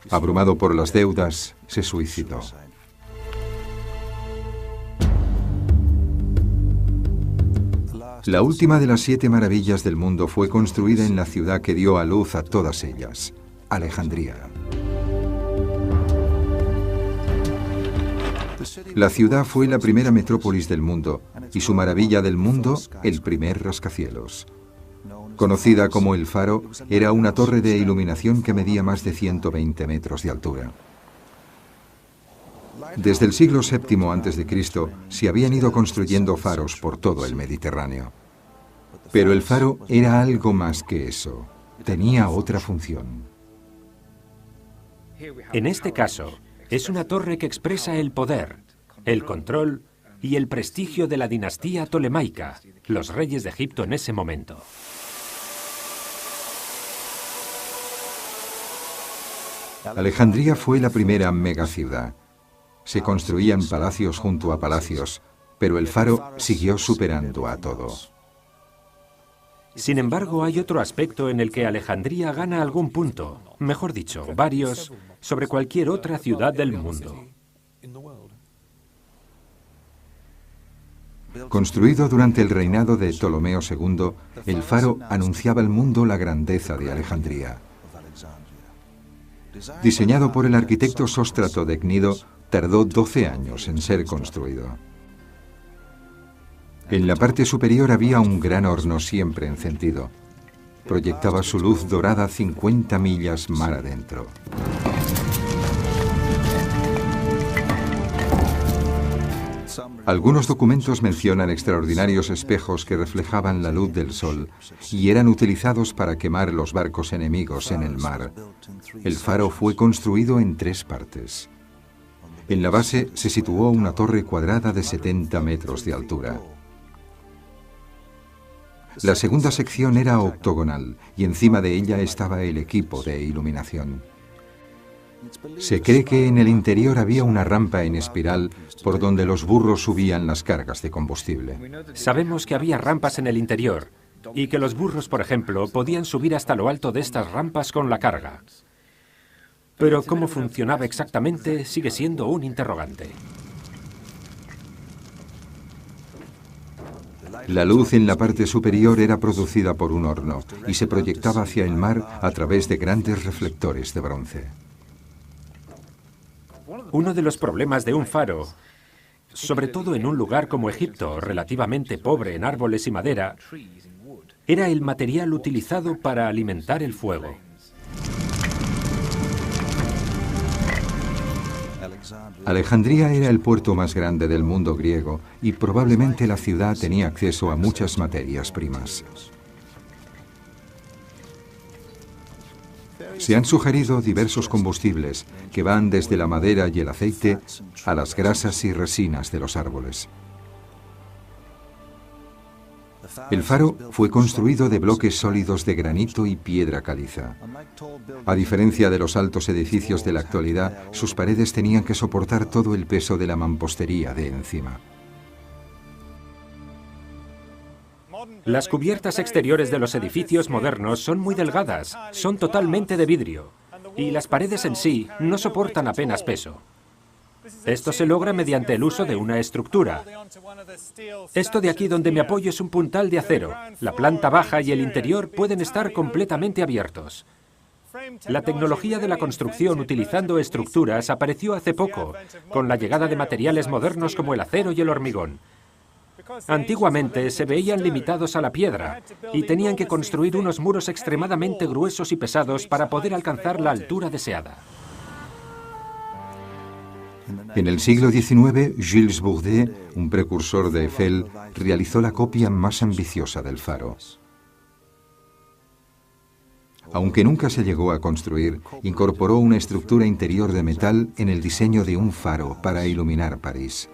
Abrumado por las deudas, se suicidó. La última de las 7 maravillas del mundo fue construida en la ciudad que dio a luz a todas ellas, Alejandría. La ciudad fue la primera metrópolis del mundo y su maravilla del mundo, el primer rascacielos. Conocida como el Faro, era una torre de iluminación que medía más de 120 metros de altura. Desde el siglo VII a.C. se habían ido construyendo faros por todo el Mediterráneo. Pero el faro era algo más que eso. Tenía otra función. En este caso, es una torre que expresa el poder, el control y el prestigio de la dinastía tolemaica, los reyes de Egipto en ese momento. Alejandría fue la primera megaciudad. Se construían palacios junto a palacios, pero el faro siguió superando a todo. Sin embargo, hay otro aspecto en el que Alejandría gana algún punto, mejor dicho, varios, sobre cualquier otra ciudad del mundo. Construido durante el reinado de Ptolomeo II, el faro anunciaba al mundo la grandeza de Alejandría. Diseñado por el arquitecto Sóstrato de Cnido, tardó 12 años en ser construido. En la parte superior había un gran horno siempre encendido. Proyectaba su luz dorada 50 millas mar adentro. Algunos documentos mencionan extraordinarios espejos que reflejaban la luz del sol y eran utilizados para quemar los barcos enemigos en el mar. El faro fue construido en 3 partes. En la base se situó una torre cuadrada de 70 metros de altura. La segunda sección era octogonal y encima de ella estaba el equipo de iluminación. Se cree que en el interior había una rampa en espiral por donde los burros subían las cargas de combustible. Sabemos que había rampas en el interior y que los burros, por ejemplo, podían subir hasta lo alto de estas rampas con la carga. Pero cómo funcionaba exactamente sigue siendo un interrogante. La luz en la parte superior era producida por un horno y se proyectaba hacia el mar a través de grandes reflectores de bronce. Uno de los problemas de un faro, sobre todo en un lugar como Egipto, relativamente pobre en árboles y madera, era el material utilizado para alimentar el fuego. Alejandría era el puerto más grande del mundo griego y probablemente la ciudad tenía acceso a muchas materias primas. Se han sugerido diversos combustibles que van desde la madera y el aceite a las grasas y resinas de los árboles. El faro fue construido de bloques sólidos de granito y piedra caliza. A diferencia de los altos edificios de la actualidad, sus paredes tenían que soportar todo el peso de la mampostería de encima. Las cubiertas exteriores de los edificios modernos son muy delgadas, son totalmente de vidrio, y las paredes en sí no soportan apenas peso. Esto se logra mediante el uso de una estructura. Esto de aquí donde me apoyo es un puntal de acero. La planta baja y el interior pueden estar completamente abiertos. La tecnología de la construcción utilizando estructuras apareció hace poco, con la llegada de materiales modernos como el acero y el hormigón. Antiguamente se veían limitados a la piedra y tenían que construir unos muros extremadamente gruesos y pesados para poder alcanzar la altura deseada. En el siglo XIX, Gilles Bourdet, un precursor de Eiffel, realizó la copia más ambiciosa del faro. Aunque nunca se llegó a construir, incorporó una estructura interior de metal en el diseño de un faro para iluminar París.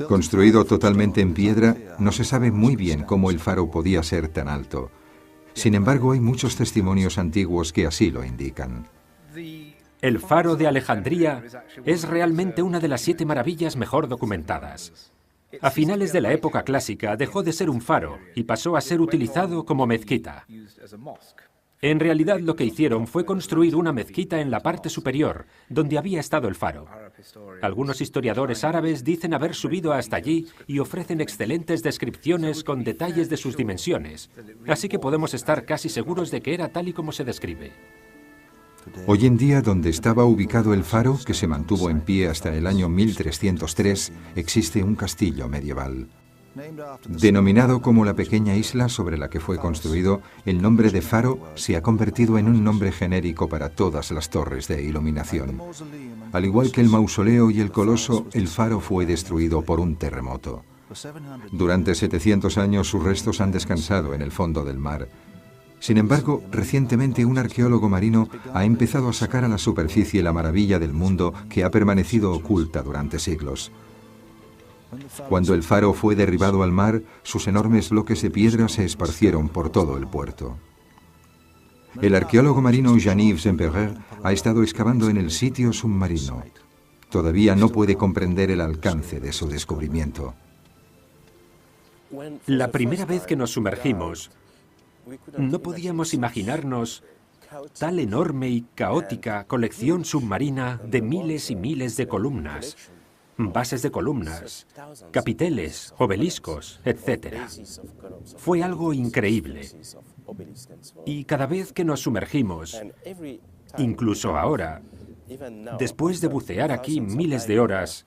Construido totalmente en piedra, no se sabe muy bien cómo el faro podía ser tan alto. Sin embargo, hay muchos testimonios antiguos que así lo indican. El faro de Alejandría es realmente una de las 7 maravillas mejor documentadas. A finales de la época clásica dejó de ser un faro y pasó a ser utilizado como mezquita. En realidad lo que hicieron fue construir una mezquita en la parte superior, donde había estado el faro. Algunos historiadores árabes dicen haber subido hasta allí y ofrecen excelentes descripciones con detalles de sus dimensiones, así que podemos estar casi seguros de que era tal y como se describe. Hoy en día, donde estaba ubicado el faro, que se mantuvo en pie hasta el año 1303, existe un castillo medieval. Denominado como la pequeña isla sobre la que fue construido, el nombre de faro se ha convertido en un nombre genérico para todas las torres de iluminación. Al igual que el mausoleo y el coloso, el faro fue destruido por un terremoto. Durante 700 años sus restos han descansado en el fondo del mar. Sin embargo, recientemente un arqueólogo marino ha empezado a sacar a la superficie la maravilla del mundo que ha permanecido oculta durante siglos. Cuando el faro fue derribado al mar, sus enormes bloques de piedra se esparcieron por todo el puerto. El arqueólogo marino Jean-Yves Semperer ha estado excavando en el sitio submarino. Todavía no puede comprender el alcance de su descubrimiento. La primera vez que nos sumergimos, no podíamos imaginarnos tal enorme y caótica colección submarina de miles y miles de columnas, bases de columnas, capiteles, obeliscos, etc. Fue algo increíble. Y cada vez que nos sumergimos, incluso ahora, después de bucear aquí miles de horas,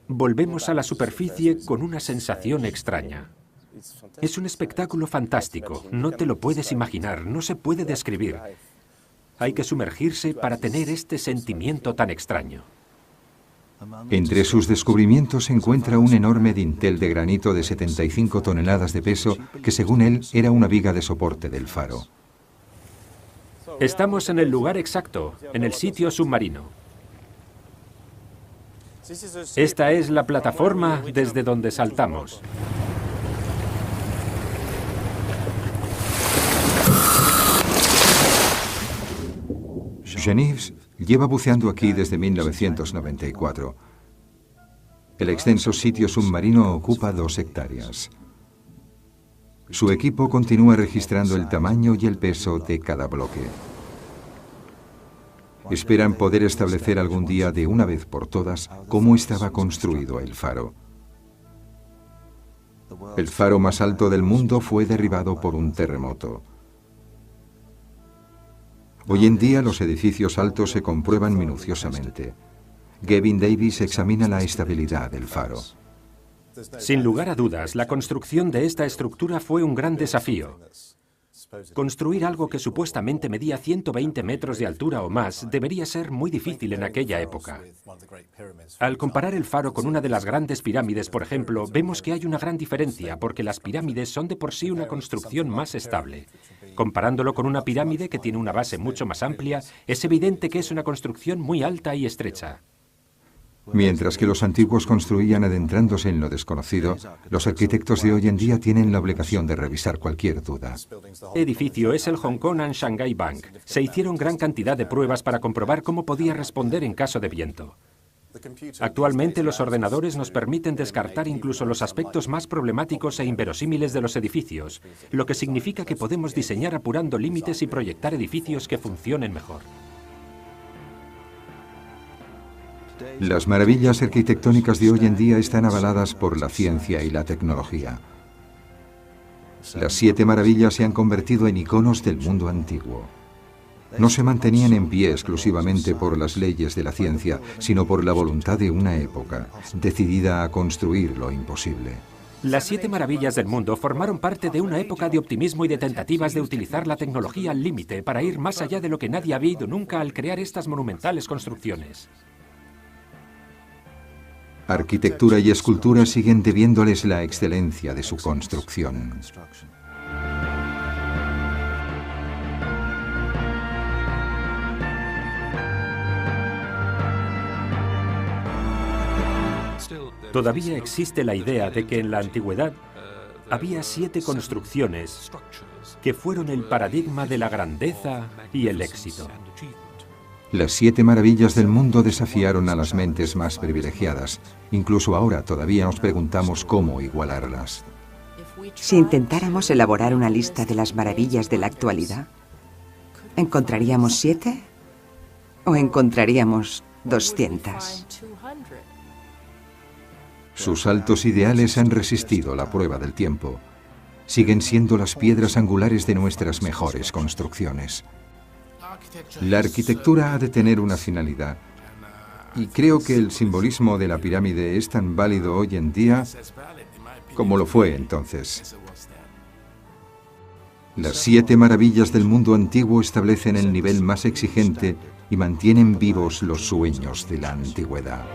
volvemos a la superficie con una sensación extraña. Es un espectáculo fantástico, no te lo puedes imaginar, no se puede describir. Hay que sumergirse para tener este sentimiento tan extraño. Entre sus descubrimientos se encuentra un enorme dintel de granito de 75 toneladas de peso que, según él, era una viga de soporte del faro. Estamos en el lugar exacto, en el sitio submarino. Esta es la plataforma desde donde saltamos. Geneviève lleva buceando aquí desde 1994. El extenso sitio submarino ocupa 2 hectáreas. Su equipo continúa registrando el tamaño y el peso de cada bloque. Esperan poder establecer algún día de una vez por todas cómo estaba construido el faro. El faro más alto del mundo fue derribado por un terremoto. Hoy en día los edificios altos se comprueban minuciosamente. Gavin Davis examina la estabilidad del faro. Sin lugar a dudas, la construcción de esta estructura fue un gran desafío. Construir algo que supuestamente medía 120 metros de altura o más debería ser muy difícil en aquella época. Al comparar el faro con una de las grandes pirámides, por ejemplo, vemos que hay una gran diferencia porque las pirámides son de por sí una construcción más estable. Comparándolo con una pirámide que tiene una base mucho más amplia, es evidente que es una construcción muy alta y estrecha. Mientras que los antiguos construían adentrándose en lo desconocido, los arquitectos de hoy en día tienen la obligación de revisar cualquier duda. El edificio es el Hong Kong and Shanghai Bank. Se hicieron gran cantidad de pruebas para comprobar cómo podía responder en caso de viento. Actualmente los ordenadores nos permiten descartar incluso los aspectos más problemáticos e inverosímiles de los edificios, lo que significa que podemos diseñar apurando límites y proyectar edificios que funcionen mejor. Las maravillas arquitectónicas de hoy en día están avaladas por la ciencia y la tecnología. Las 7 maravillas se han convertido en iconos del mundo antiguo. No se mantenían en pie exclusivamente por las leyes de la ciencia, sino por la voluntad de una época, decidida a construir lo imposible. Las 7 maravillas del mundo formaron parte de una época de optimismo y de tentativas de utilizar la tecnología al límite para ir más allá de lo que nadie había ido nunca al crear estas monumentales construcciones. Arquitectura y escultura siguen debiéndoles la excelencia de su construcción. Todavía existe la idea de que en la antigüedad había 7 construcciones que fueron el paradigma de la grandeza y el éxito. Las 7 maravillas del mundo desafiaron a las mentes más privilegiadas. Incluso ahora todavía nos preguntamos cómo igualarlas. Si intentáramos elaborar una lista de las maravillas de la actualidad, ¿encontraríamos 7 o encontraríamos 200? Sus altos ideales han resistido la prueba del tiempo. Siguen siendo las piedras angulares de nuestras mejores construcciones. La arquitectura ha de tener una finalidad, y creo que el simbolismo de la pirámide es tan válido hoy en día como lo fue entonces. Las 7 maravillas del mundo antiguo establecen el nivel más exigente y mantienen vivos los sueños de la antigüedad.